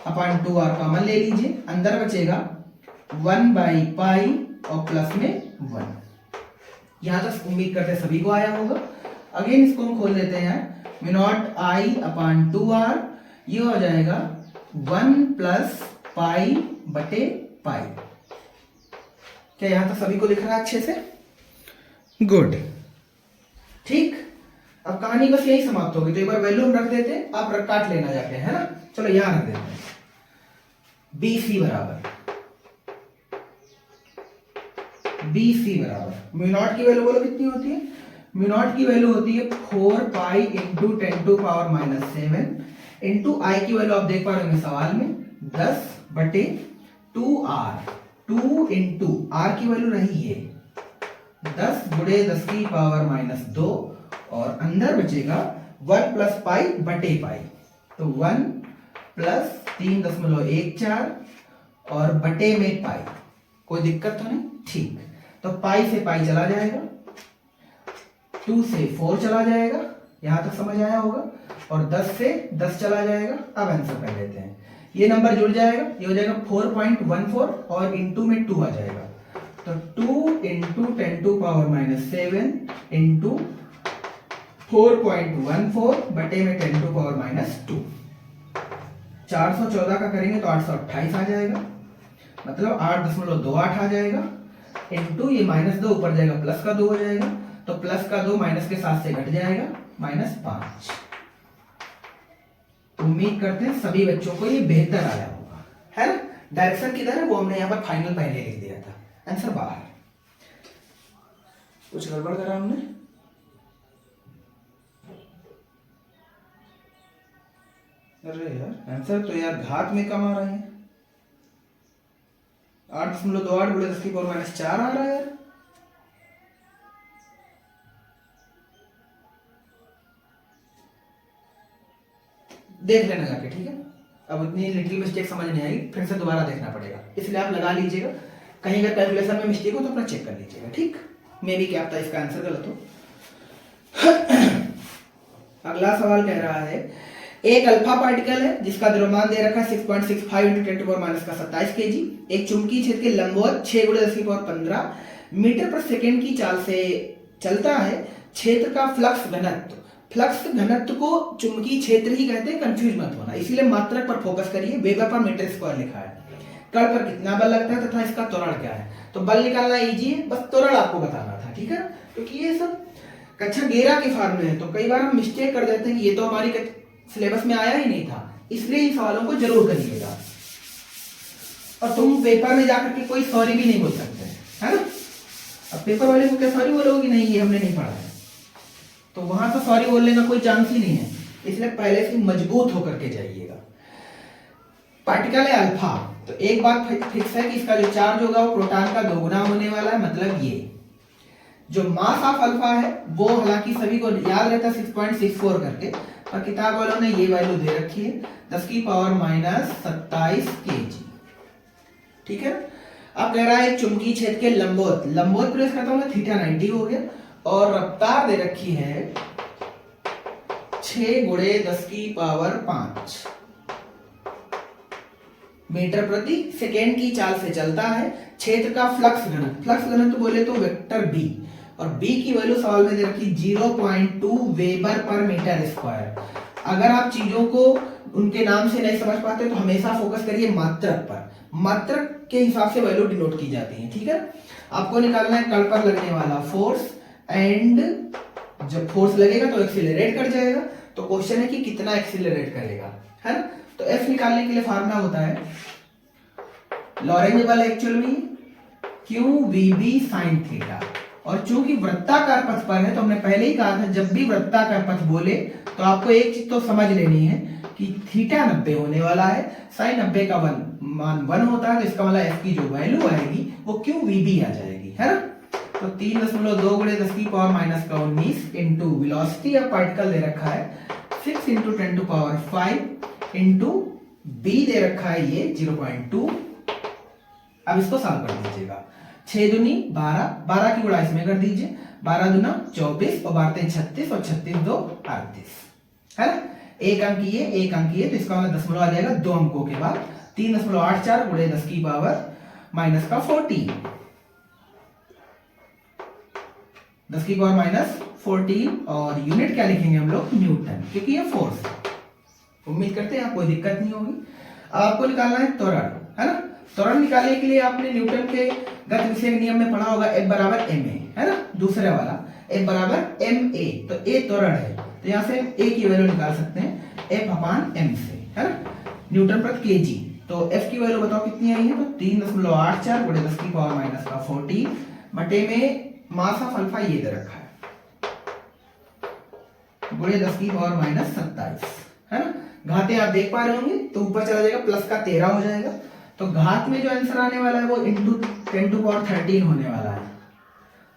upon 2r common ले लीजिए, अंदर बचेगा 1 बाई पाई और प्लस में 1। यहां तक उम्मीद करते हैं सभी को आया होगा। अगेन इसको हम खोल लेते हैं, mu not I upon 2r, ये हो जाएगा 1 प्लस पाई बटे पाई। क्या यहां तक सभी को दिख रहा है अच्छे से? गुड। ठीक, अब कहानी बस यही समाप्त होगी। तो एक बार वैल्यू हम रख देते हैं, आप काट लेना जाके, है ना। चलो यहां रख देते हैं BC बराबर, BC बराबर म्यू नॉट की वैल्यू बोलो कितनी होती है? म्यू नॉट की वैल्यू होती है 4 pi into 10 to power minus 7 into I की वैल्यू आप देख पा रहे होंगे सवाल में 10 बटे 2r, 2 इंटू आर की वैल्यू रही है 10 गुणे 10 की पावर माइनस 2 और अंदर बचेगा 1 प्लस पाई बटे पाई, तो 1 प्लस 3.14 और बटे में पाई। कोई दिक्कत तो नहीं? ठीक, तो पाई से पाई चला जाएगा, 2 से 4 चला जाएगा, यहां तक समझ आया होगा, और 10 से 10 चला जाएगा। अब आंसर कर लेते हैं, ये नंबर जुड़ जाएगा, ये हो जाएगा 4.14 और इंटू में 2 आ जाएगा, तो 2 into 10 to power minus 7 into 4.14 बटे में 10 टू पावर माइनस 2। 414 का करेंगे तो 828 आ जाएगा, मतलब 8.28 आ जाएगा, इंटू ये माइनस 2 ऊपर जाएगा प्लस का 2 हो जाएगा, तो प्लस का 2 माइनस के 7 से घट जाएगा, -5। उम्मीद करते हैं सभी बच्चों को ये बेहतर आया होगा, है ना। डायरेक्शन किधर है वो हमने यहाँ पर फाइनल पहले लिख दिया था, आंसर बाहर। कुछ गड़बड़ करा हमने? अरे यार आंसर तो यार घात में कम आ रहे हैं, 8.28 गुणे 10 की पावर माइनस 4 आ रहा है यार। देख लेना जाके, ठीक है। अब इतनी लिटिल मिस्टेक समझ नहीं आएगी, फिर से दोबारा देखना पड़ेगा, इसलिए आप लगा लीजिएगा, कहीं अगर कैलकुलेशन में मिस्टेक हो तो अपना चेक कर लीजिएगा, ठीक। मे भी क्या पता इसका आंसर गलत हो। अगला सवाल कह रहा है, एक अल्फा पार्टिकल है जिसका द्रव्यमान दे रखा है 6.65 इंटू 10 टू पावर माइनस का 27 केजी, एक चुंबकीय क्षेत्र के लंबवत 6 गुणे 10 की पावर 15 मीटर पर सेकेंड की चाल से चलता है, क्षेत्र का फ्लक्स घनत्व, फ्लक्स घनत्व को चुंबकीय क्षेत्र ही कहते हैं, कंफ्यूज मत होना, इसीलिए मात्रक पर फोकस करिए, वेबर पर मीटर स्क्वायर लिखा है। कण पर कितना बल लगता है तथा इसका त्वरण क्या है, तो बल निकालना इजी है, बस त्वरण आपको बताना था, ठीक है। क्योंकि ये सब कक्षा 11 के फॉर्मूले हैं, तो कई बार हम मिस्टेक कर देते हैं कि ये तो हमारी सिलेबस में आया ही नहीं था, इसलिए इन सवालों को जरूर करिएगा। और तुम पेपर में जाकर के कोई सॉरी भी नहीं बोल सकते, है ना। अब पेपर वाले को क्या सॉरी बोलोगे, नहीं ये हमने नहीं पढ़ा है, तो वहां तो सॉरी बोलने का कोई चांस ही नहीं है, इसलिए पहले से मजबूत होकर के जाइएगा। पार्टिकल है अल्फा, तो एक बात फिक्स है कि इसका जो चार्ज होगा वो प्रोटॉन का 2 गुना होने वाला है, मतलब ये जो मास ऑफ अल्फा है वो हालांकि सभी को याद रहता है 6.64 करके, पर किताब वालों ने ये वैल्यू दे रखी है 10 की पावर माइनस 27 केजी, ठीक है। अब कह रहा है एक चुंबकीय क्षेत्र के लंबवत, लंबवत प्रेस करता हूं थीटा 90 हो गया, और रफ्तार दे रखी है 6 गुणे 10 की पावर 5 मीटर प्रति सेकेंड की चाल से चलता है, क्षेत्र का फ्लक्स घनत्व, फ्लक्स घनत्व बोले तो वेक्टर बी, और बी की वैल्यू सवाल में दे रखी 0.2 वेबर पर मीटर स्क्वायर। अगर आप चीजों को उनके नाम से नहीं समझ पाते तो हमेशा फोकस करिए मात्रक पर, मात्रक के हिसाब से वैल्यू डिनोट की जाती है, ठीक है। आपको निकालना है कण पर लगने वाला फोर्स, एंड जब फोर्स लगेगा तो एक्सीलरेट कर जाएगा, तो क्वेश्चन है कि कितना एक्सीलरेट करेगा, है ना। तो एफ निकालने के लिए फार्मूला होता है लॉरेंज बल एक्चुअल में q v B sine theta, और चूंकि वृत्ताकार पथ पर है तो हमने पहले ही कहा था जब भी वृत्ताकार पथ बोले तो आपको एक चीज तो समझ लेनी है कि थीटा 90 होने वाला है, साइन 90 का मान 1 होता है, तो इसका मतलब एफ की जो वैल्यू आएगी वो क्यू वी बी आ जाएगी, है ना। तो 3.2 गुणे 10 की पावर माइनस का 19 इंटू वेलोसिटी ऑफ पार्टिकल दे रखा है 6 into 10 to power 5 into B दे रखा है ये 0.2। अब इसको सॉल्व कर दीजिएगा, 6 दूनी 12, 12 की गुणा इसमें कर दीजिए, 12 दूना 24 और 12 36 और 36 2 38, है ना। एक अंक ये एक अंक ये, तो इसका मतलब दशमलव आ जाएगा 2 अंकों के बाद 3.84 गुणे 10 की पावर माइनस का 14, 10 की पावर माइनस 14, और यूनिट क्या लिखेंगे हम लोग, न्यूटन, क्योंकि ये फोर्स है। उम्मीद करते हैं आपको कोई दिक्कत नहीं होगी। अब आपको निकालना है त्वरण, है ना। त्वरण निकालने के लिए आपने न्यूटन के गति विषय के नियम में पढ़ा होगा F बराबर ma, है ना, दूसरे वाला F बराबर ma, तो a त्वरण है, तो यहाँ से a की वैल्यू निकाल सकते हैं F अपान m से, है ना, न्यूटन प्रति केजी। तो F की वैल्यू बताओ कितनी आई है, तो 3.84 गुणे 10 की पावर माइनस का 14 बटे में मास ऑफ अल्फा ये दे रखा है गुणे 10 की पावर माइनस 27, है ना। घाते आप देख पा रहे होंगे, तो ऊपर चला जाएगा प्लस का 13 हो जाएगा, तो घात में जो आंसर आने वाला है वो इंटू 10⁻13 होने वाला है।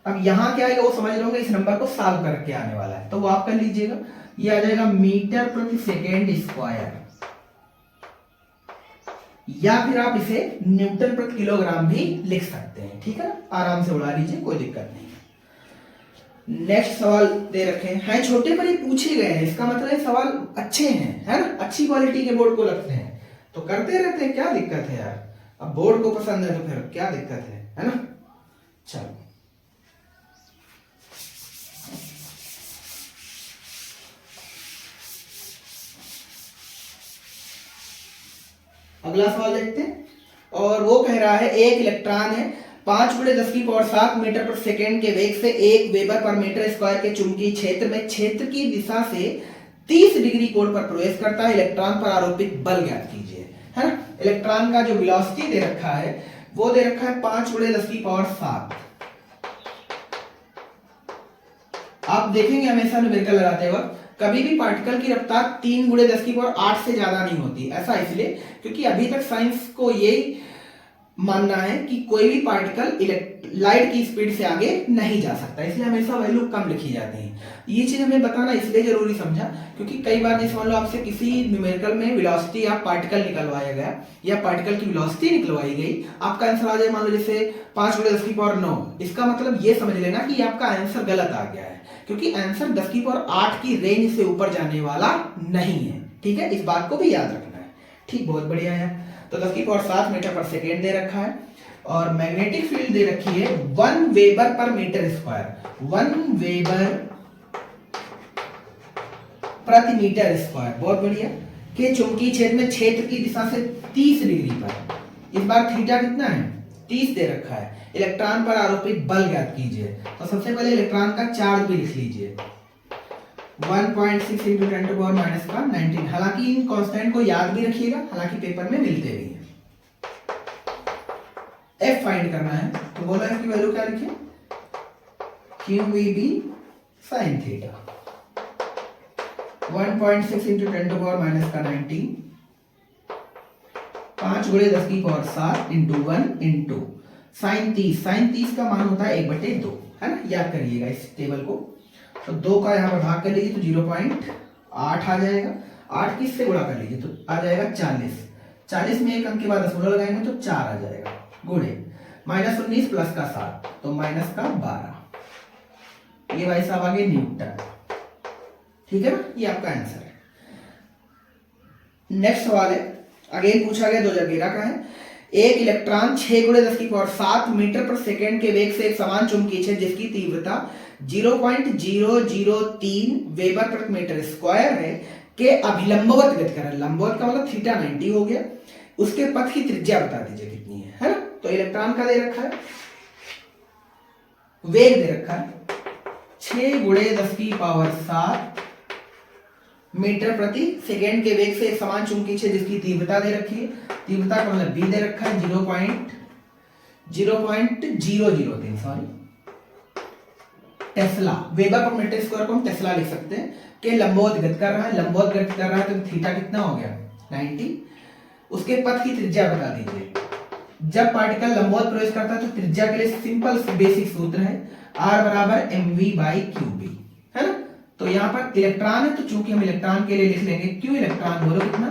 अब यहाँ क्या आएगा वो समझ लोगे, इस नंबर को सॉल्व करके आने वाला है, तो वो आप कर लीजिएगा। ये आ जाएगा मीटर प्रति सेकेंड स्क्वायर, या फिर आप इसे न्यूटन प्रति किलोग्राम भी लिख सकते हैं। ठीक है, आराम से उड़ा लीजिए, कोई दिक्कत नहीं है। नेक्स्ट सवाल दे रखे हैं, छोटे पर ही पूछे गए हैं, इसका मतलब है सवाल अच्छे हैं, है ना, अच्छी क्वालिटी के बोर्ड को लगते हैं तो करते रहते हैं, क्या दिक्कत है यार। अब बोर्ड को पसंद है तो फिर क्या दिक्कत है ना। चलो अगला सवाल देखते हैं, और वो कह रहा है एक इलेक्ट्रॉन है 5×10⁷ मीटर पर सेकेंड के वेग से 1 वेबर पर मीटर स्क्वायर के चुंबकीय क्षेत्र में क्षेत्र की दिशा से 30 डिग्री कोण पर प्रवेश करता है, इलेक्ट्रॉन पर आरोपित बल ज्ञात कीजिए, है ना। इलेक्ट्रॉन का जो वेलोसिटी दे रखा है वो दे रखा है 5×10⁷। आप देखेंगे हमेशा न्यूमेरिकल लगाते वक्त कभी भी पार्टिकल की रफ्तार 3×10⁸ से ज्यादा नहीं होती। ऐसा इसलिए क्योंकि अभी तक साइंस को यही मानना है कि कोई भी पार्टिकल लाइट की स्पीड से आगे नहीं जा सकता, इसलिए हमेशा वैल्यू कम लिखी जाती है। ये चीज हमें बताना इसलिए जरूरी समझा क्योंकि कई बार जैसे मान लो आपसे किसी न्यूमेरिकल में वेलोसिटी या पार्टिकल निकलवाया गया या पार्टिकल की वेलोसिटी निकलवाई गई, आपका आंसर आ जाए मान लो जैसे 5×10⁹, इसका मतलब ये समझ लेना कि आपका आंसर गलत आ गया है, क्योंकि आंसर 10⁸ की रेंज से ऊपर जाने वाला नहीं है। ठीक है, इस बात को भी याद रखना है। ठीक, बहुत बढ़िया है। तो 10⁷ मीटर पर सेकेंड दे रखा है और मैग्नेटिक फील्ड दे रखी है 1 वेबर पर मीटर स्क्वायर, 1 वेबर प्रति मीटर स्क्वायर, बहुत बढ़िया, के चुंबकीय क्षेत्र में क्षेत्र की दिशा से 30 डिग्री पर। इस बार थीटा कितना है, 30 दे रखा है। इलेक्ट्रॉन पर आरोपित बल ज्ञात कीजिए, तो सबसे पहले इलेक्ट्रॉन का चार्ज भी लिख लीजिए, 1.6 × 10⁻⁻19। हालांकि इन कांस्टेंट को याद भी रखिएगा, हालांकि पेपर में मिलते भी हैं। एफ फाइंड करना है, तो बोला एफ की वैल्यू क्या लिखे, QVB sin theta, 1.6 × 10⁻⁻19 5×10⁷ into 1 into sine 30 का मान होता है 1/2, है ना, याद करिएगा इस टेबल को। तो 2 का यहाँ पर भाग कर लीजिए तो 0.8 आ जाएगा, 8 किस से गुणा कर लीजिए तो आ जाएगा 40, 40 में एक अंक के बाद दशमलव लगाएंगे तो 4 आ जाएगा, गुणे -19 प्लस का 7 तो माइनस का 12, ये भाई साहब आगे न्यूटन। ठीक है ना, ये आपका आंसर है। नेक्स्ट सवाल है, अगेन पूछा गया 2011 का है। एक इलेक्ट्रॉन 6×10⁷ मीटर पर सेकेंड के वेग से एक समान चुंबकीय क्षेत्र जिसकी तीव्रता 0.003 वेबर प्रति मीटर स्क्वायर है के अभिलंबवत गति कर रहा है, लंबवत का मतलब थीटा 90 हो गया, उसके पथ की त्रिज्या बता दीजिए कितनी है ना। तो इलेक्ट्रॉन का दे रखा है, वेग दे रखा है 6×10⁷ मीटर प्रति सेकेंड के वेग से एक समान चुंबकीय क्षेत्र जिसकी तीव्रता दे रखी है, तीव्रता का मतलब b दे रखा है 0.003 सॉरी टेस्ला, वेबर पर मीटर स्क्वायर को हम टेस्ला लिख सकते हैं, के लंबवत गति कर रहा है, लंबवत गति कर रहा है तो थीटा कितना हो गया 90, उसके पथ की त्रिज्या बता दीजिए। जब पार्टिकल लंबवत प्रवेश करता है तो त्रिज्या के लिए सिंपल बेसिक सूत्र है r = mv/qb, है ना। तो यहाँ पर इलेक्ट्रॉन है तो चूंकि हम इलेक्ट्रॉन के लिए लिख लेंगे q इलेक्ट्रॉन, बोलो कितना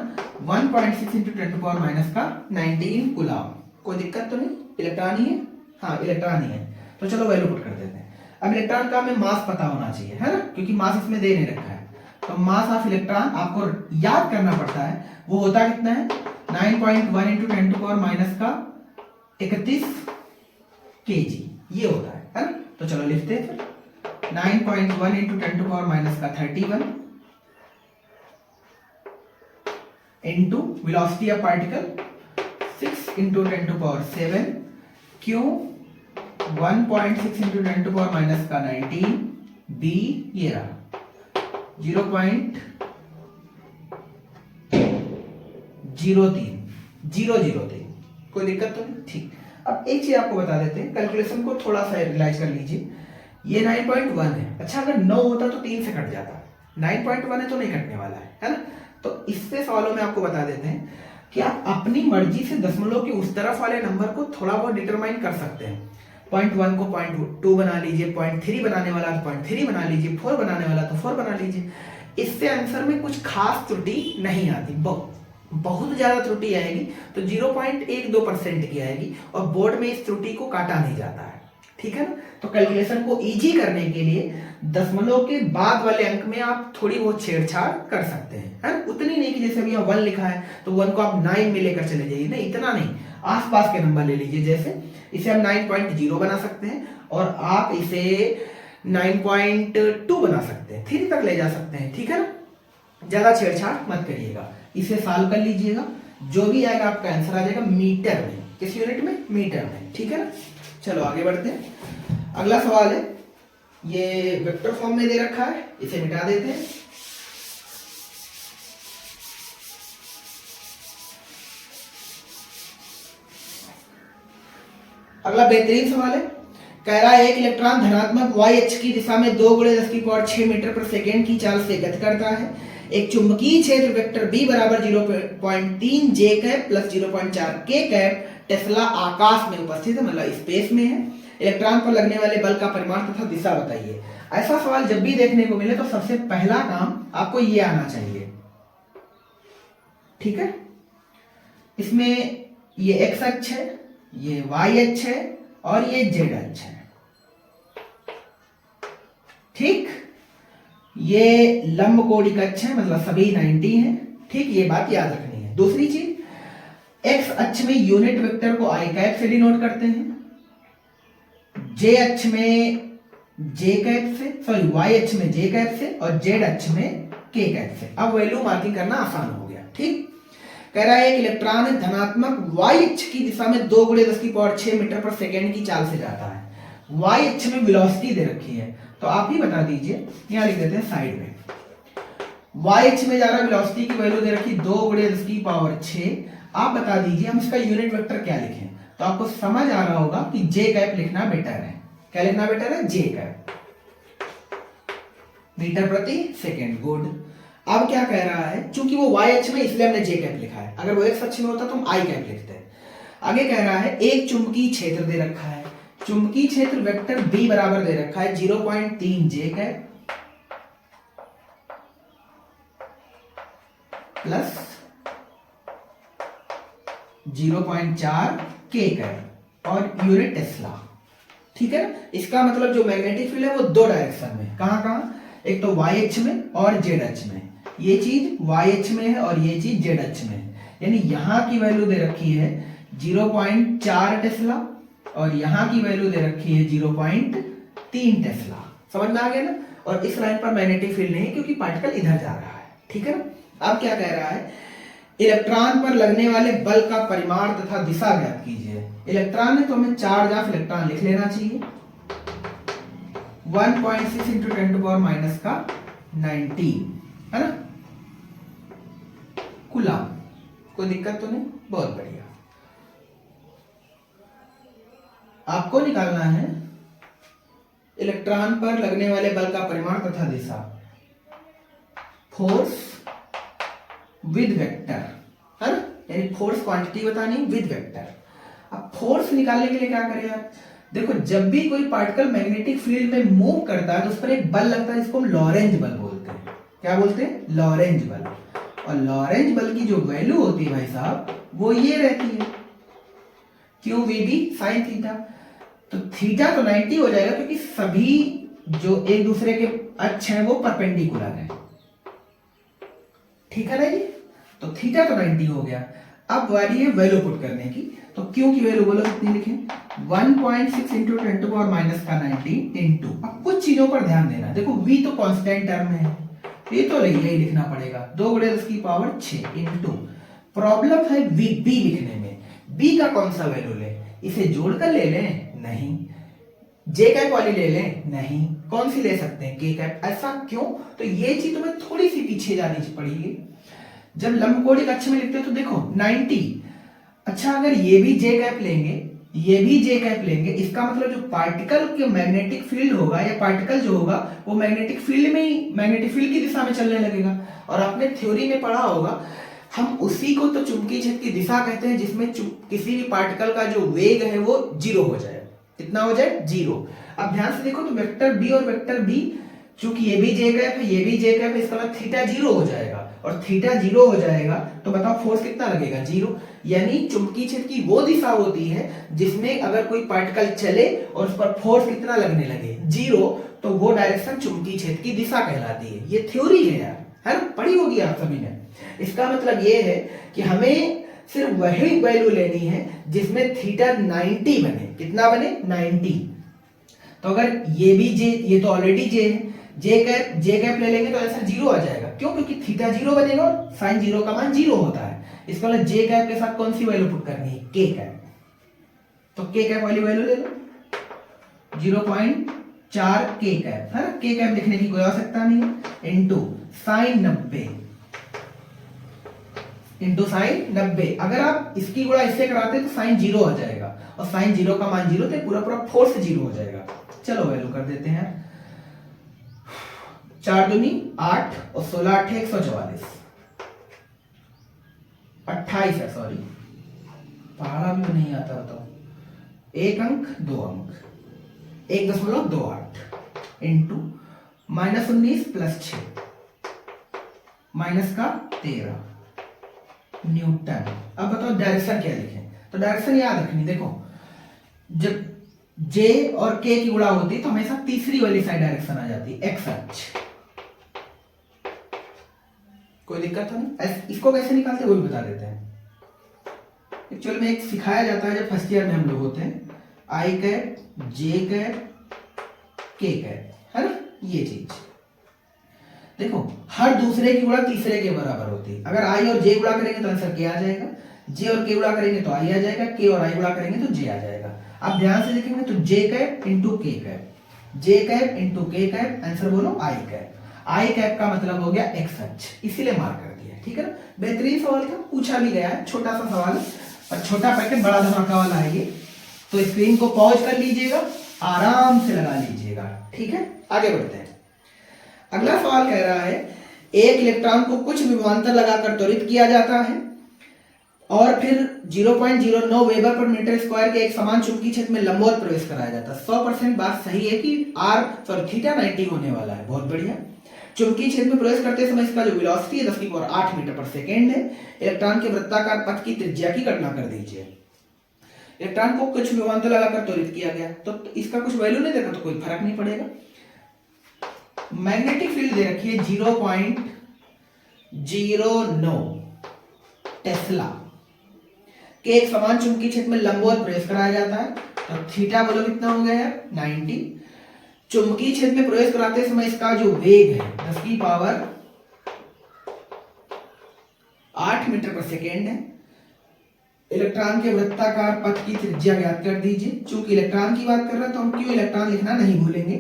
1.6 × 10⁻⁻19 कूलम। कोई दिक्कत तो नहीं, इलेक्ट्रॉन ही है, हाँ इलेक्ट्रॉन ही है, तो चलो वैल्यू पुट कर देते हैं। अब इलेक्ट्रॉन का हमें मास पता होना चाहिए, है ना, क्योंकि मास इसमें दे नहीं रखा है, तो मास ऑफ इलेक्ट्रॉन आपको याद करना पड़ता है, वो होता कितना है 9.1 × 10⁻31 kg, ये होता है ना। तो चलो लिखते हैं फिर 9.1 × 10⁻31 into velocity of particle 6 × 10⁻7 q 1.6 × 10⁻19 b ये रहा 0.003, कोई दिक्कत तो नहीं। ठीक, अब एक चीज आपको बता देते हैं, कैलकुलेशन को थोड़ा सा रियलाइज कर लीजिए। ये 9.1 है, अच्छा अगर 9 होता तो 3 से कट जाता, 9.1 है तो नहीं कटने वाला है ना। तो इससे सवालों में आपको बता देते हैं, कि आप अपनी मर्जी से दशमलव के उस तरफ वाले नंबर को थोड़ा बहुत डिटरमाइन कर सकते हैं। 0.1 को 0.2 बना लीजिए, 0.3 बनाने वाला तो 0.3 बना लीजिए, 4 बनाने वाला तो 4 बना लीजिए। इससे आंसर में कुछ खास त्रुटि नहीं आती, बहुत ज्यादा त्रुटि आएगी तो 0.12% की आएगी, और बोर्ड में इस त्रुटि को काटा नहीं जाता है, ठीक है ना। तो कैलकुलेशन को इजी करने के लिए दशमलव के बाद वाले अंक में आप थोड़ी बहुत छेड़छाड़ कर सकते हैं, है ना। उतनी नहीं कि जैसे अभी यहाँ 1 लिखा है तो 1 को आप 9 में लेकर चले जाइए, नहीं इतना नहीं, आसपास के नंबर ले लीजिए। जैसे इसे हम 9.0 बना सकते हैं, और आप इसे 9.2 बना सकते हैं, 3 तक ले जा सकते हैं, ठीक है ना। ज्यादा छेड़छाड़ मत करिएगा, इसे सॉल्व कर लीजिएगा, जो भी आएगा आपका आंसर आ जाएगा मीटर में। किस यूनिट में? मीटर में, ठीक है ना। चलो आगे बढ़ते हैं। अगला सवाल है, ये वेक्टर फॉर्म में दे रखा है, इसे मिटा देते हैं। अगला बेहतरीन सवाल है, कह रहा है एक इलेक्ट्रॉन धनात्मक y अक्ष की दिशा में 2 × 10⁻6 मीटर पर सेकेंड की चाल से गति करता है। एक चुंबकीय क्षेत्र वेक्टर B बराबर 0.3 j cap plus 0.4 k cap tesla आकाश में उपस्थित है, मतलब स्पेस में है। इलेक्ट्रॉन पर लगने वाले बल का परिमाण तथा दिशा बताइए। ऐसा सवाल जब भी देखने को मिले तो सबसे पहला काम आपको ये आना चाहिए, ठीक है। इसमें ये x अक्ष है, ये y अक्ष है, और ये z अक्ष है, ठीक। ये लंब कोणिक अक्ष है, मतलब सभी 90 हैं, ठीक। ये बात याद रखनी है। दूसरी चीज, x अक्ष में यूनिट वेक्टर को i कैप से डिनोट करते हैं, j अक्ष में j कैप से, सॉरी y अक्ष में j कैप से, और z अक्ष में k कैप से। अब वैल्यू मार्किंग करना आसान हो गया, ठीक। कह रहा है एक इलेक्ट्रॉन धनात्मक y अक्ष की दिशा में 2 × 10⁻6 मीटर पर सेकेंड की चाल से जाता है। y अक्ष में वेलोसिटी दे रखी है, तो आप ही बता दीजिए, यहां लिख देते हैं साइड में। y अक्ष में जा रहा है, वेलोसिटी की वैल्यू दे रखी 2 × 10⁻6। आप बता दीजिए हम इसका यूनिट वेक्टर क्या लिखें, तो आपको समझ आ रहा होगा कि j कैप लिखना बेटर है। क्या लिखना बेटर है? j कैप, मीटर प्रति सेकेंड। गुड। अब क्या कह रहा है, चूंकि वो y अक्ष में इसलिए हमने j कैप लिखा है, अगर वो x अक्ष में होता तो हम i कैप लिखते हैं। आगे कह रहा है एक चुंबकीय क्षेत्र दे रखा है, चुंबकीय क्षेत्र वेक्टर B बराबर दे रखा है 0.3 j cap plus 0.4 k cap और यूनिट टेस्ला, ठीक है ना। इसका मतलब जो मैग्नेटिक फील्ड है वो दो डायरेक्शन में, कहां कहां, एक तो y अक्ष में और z अक्ष में। ये चीज y अक्ष में है और ये चीज z अक्ष में है, यानी यहां की वैल्यू दे रखी है 0.4 टेस्ला और यहां की वैल्यू दे रखी है 0.3 टेस्ला। समझ में आ गया ना। और इस लाइन पर मैग्नेटिक फील्ड नहीं क्योंकि पार्टिकल इधर जा रहा है, ठीक है ना। अब क्या कह रहा है, इलेक्ट्रॉन पर लगने वाले बल का परिमाण तथा दिशा ज्ञात कीजिए। इलेक्ट्रॉन है तो हमें चार्ज ऑफ इलेक्ट्रॉन लिख लेना चाहिए, 1.6 × 10⁻⁻90 है ना, कूलम। कोई दिक्कत तो नहीं, बहुत बढ़िया। आपको निकालना है इलेक्ट्रॉन पर लगने वाले बल का परिमाण तथा दिशा, फोर्स विद वेक्टर, है ना, यानी फोर्स क्वांटिटी बतानी विद वेक्टर। अब फोर्स निकालने के लिए क्या करें आप, देखो जब भी कोई पार्टिकल मैग्नेटिक फील्ड में मूव करता है तो उस पर एक बल लगता है, जिसको हम लॉरेंज बल बोलते हैं। क्या बोलते हैं? लॉरेंज बल। और लॉरेंज बल की जो वैल्यू होती है भाई साहब वो ये रहती है, q v B sine theta. तो थीटा तो 90 हो जाएगा क्योंकि सभी जो एक दूसरे के अक्ष हैं वो परपेंडिकुलर है, ठीक है ना जी। तो थीटा तो 90 हो गया। अब वाली है वैल्यू पुट करने की, तो क्यू की वैल्यू बोलो कितनी लिखें, 1.6 × 10⁻⁻90 इंटू। अब कुछ चीजों पर ध्यान देना, देखो v तो कांस्टेंट टर्म में है, ये तो यही लिखना पड़ेगा, 2 × 10⁻6 इंटू। प्रॉब्लम है b लिखने में, b का कौन सा वैल्यू ले, इसे जोड़कर ले लें, नहीं। जे कैप वाली ले लें, नहीं। कौन सी ले सकते हैं? के कैप। ऐसा क्यों? तो ये चीज तुम्हें थोड़ी सी पीछे जानी पड़ेगी। जब लंबकोणिक अक्ष में लिखते हो तो देखो 90, अच्छा अगर ये भी जे कैप लेंगे, ये भी जे कैप लेंगे, इसका मतलब जो पार्टिकल के मैग्नेटिक फील्ड होगा या पार्टिकल जो होगा वो मैग्नेटिक फील्ड में ही, मैग्नेटिक फील्ड की दिशा में चलने लगेगा। और आपने थ्योरी में पढ़ा होगा हम उसी को तो चुंबकीय क्षेत्र की दिशा कहते हैं जिसमें किसी भी पार्टिकल का जो वेग है वो जीरो हो जाए। कितना हो जाए? जीरो। अब ध्यान से देखो तो वेक्टर बी और वेक्टर बी, चूंकि ये भी जे कैप है ये भी जे कैप है, इसका मतलब थीटा जीरो हो जाएगा, और थीटा जीरो हो जाएगा तो बताओ फोर्स कितना लगेगा? जीरो। यानी चुंबकीय क्षेत्र की वो दिशा होती है जिसमें अगर कोई पार्टिकल चले और उस पर फोर्स कितना लगने लगे? जीरो, तो वो डायरेक्शन चुंबकीय क्षेत्र की दिशा कहलाती है। ये थ्योरी है यार, है ना, पढ़ी होगी आप सभी ने। इसका मतलब ये है कि हमें सिर्फ वही वैल्यू लेनी है जिसमें थीटा 90 बने। कितना बने? 90। तो अगर ये भी जे, ये तो ऑलरेडी जे है, जे कैप ले लेंगे तो आंसर जीरो आ जाएगा। क्यों? क्योंकि थीटा जीरो बनेगा और साइन जीरो का मान जीरो होता है। इसका मतलब जे कैप के साथ कौन सी वैल्यू पुट करनी है? के कैप। तो के कैप वाली वैल्यू ले लो, 0.4 के कैप, है ना। के कैप लिखने की कोई आवश्यकता नहीं है, इंटू साइन 90 इंटू साइन 90। अगर आप इसकी गुणा इससे कराते तो साइन जीरो आ जाएगा, और साइन जीरो का मान जीरो थे, पूरा पूरा फोर्स जीरो हो जाएगा। चलो वैल्यू कर देते हैं, 4 दूनी 8 और 16 8 144, 28 है, सॉरी पहाड़ा भी नहीं आता, बताओ। एक अंक दो अंक, 1.28 इंटू -19 + 6 माइनस का 13 न्यूटन। अब बताओ डायरेक्शन क्या लिखें? तो डायरेक्शन याद रखनी, देखो जब जे और के की गुणा होती है तो हमेशा तीसरी वाली साइड डायरेक्शन आ जाती है, एक्स अक्ष। कोई दिक्कत है? इसको कैसे निकालते हैं वो भी बता देते हैं। एक्चुअल में एक सिखाया जाता है जब फर्स्ट ईयर में हम लोग होते हैं, आई कैप, जे कैप, के कैप, है ना, ये चीज। देखो हर दूसरे की गुणा तीसरे के बराबर होती है। अगर आई और जे गुणा करेंगे तो आंसर के आ जाएगा, जे और के गुणा करेंगे तो आई आ जाएगा, के और आई गुणा करेंगे तो जे आ जाएगा। आप ध्यान से देखेंगे तो जे कैप इंटू के कैप, जे कैप इंटू के कैप, आंसर बोलो आई कैप। आई कैप का मतलब हो गया एक्स अक्ष, इसीलिए मार्क कर दिया, ठीक है ना। बेहतरीन सवाल था, पूछा भी गया है, छोटा सा सवाल है और छोटा पैकेट बड़ा धमाका वाला है ये। तो स्क्रीन को पॉज कर लीजिएगा, आराम से लगा लीजिएगा, ठीक है। आगे बढ़ते हैं। अगला सवाल कह रहा है एक इलेक्ट्रॉन को कुछ विभवांतर लगाकर त्वरित किया जाता है और फिर 0.09 वेबर पर मीटर स्क्वायर के एक समान चुंबकीय क्षेत्र में लंबवत प्रवेश कराया जाता है। 100% बात सही है कि थीटा 90 होने वाला है, बहुत बढ़िया। चुंबकीय क्षेत्र में प्रवेश करते समय इसका जो वेलोसिटी है 10⁸ मीटर पर सेकेंड है। इलेक्ट्रॉन के वृत्ताकार पथ की त्रिज्या की गणना कर दीजिए। इलेक्ट्रॉन को कुछ विभवांतर लगाकर त्वरित किया गया, तो इसका कुछ वैल्यू नहीं देखा तो कोई फर्क नहीं पड़ेगा। मैग्नेटिक फील्ड दे रखी है 0.09 टेस्ला के एक समान चुंबकीय क्षेत्र में लंबवत प्रवेश कराया जाता है। तो थीटा बोलो कितना हो गया है? 90। चुंबकीय क्षेत्र में प्रवेश कराते समय इसका जो वेग है 10⁸ मीटर पर सेकेंड है। इलेक्ट्रॉन के वृत्ताकार पथ की त्रिज्या ज्ञात कर दीजिए। चूंकि इलेक्ट्रॉन की बात कर रहे हैं तो हम क्यों इलेक्ट्रॉन लिखना नहीं भूलेंगे।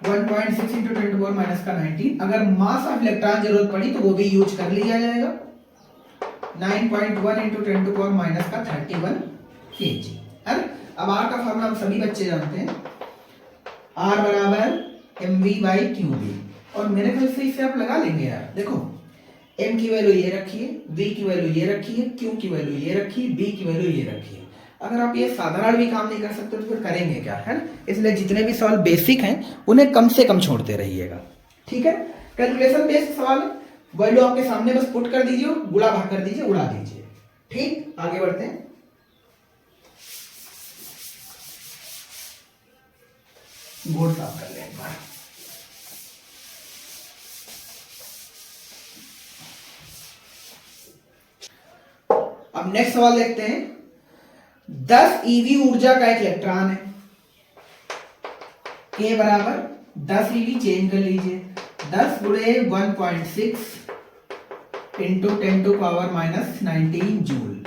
1.6 × 10⁻⁻19। अगर मास ऑफ इलेक्ट्रॉन जरूरत पड़ी तो वो भी यूज कर लिया जाएगा। 9.1 × 10⁻31 kg, है ना। अब आर का फॉर्मूला हम सभी बच्चे जानते हैं, आर बराबर mv/qv, और मेरे ख्याल से इसे आप लगा लेंगे यार। देखो m की वैल्यू ये रखी है, v की वैल्यू ये रखी है, q की वैल्यू ये रखी है, b की वैल्यू ये रखी है। अगर आप ये साधारण भी काम नहीं कर सकते तो फिर करेंगे क्या, है ना। इसलिए जितने भी सवाल बेसिक हैं उन्हें कम से कम छोड़ते रहिएगा, ठीक है। कैलकुलेशन बेस्ड सवाल है, वैल्यू आपके सामने बस पुट कर दीजिए, गुणा भाग कर दीजिए, उड़ा दीजिए, ठीक। आगे बढ़ते हैं। बोर्ड साफ कर लें एक बार। अब नेक्स्ट सवाल देखते हैं। 10 ईवी ऊर्जा का एक इलेक्ट्रॉन है, के बराबर 10 ईवी, चेंज कर लीजिए, 10 × 1.6 × 10⁻⁻19 जूल।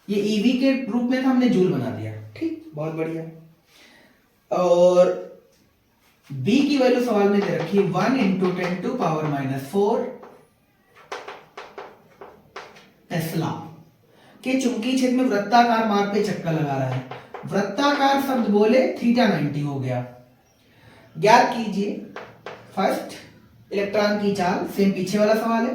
ये ईवी के रूप में था, हमने जूल बना दिया, ठीक, बहुत बढ़िया। और बी की वैल्यू सवाल में दे रखी है 1 × 10⁻⁻4 टेस्ला के चुंबकीय क्षेत्र में वृत्ताकार मार्ग पे चक्कर लगा रहा है। वृत्ताकार शब्द बोले थीटा 90 हो गया। ज्ञात कीजिए फर्स्ट इलेक्ट्रॉन की चाल, सेम पीछे वाला सवाल है।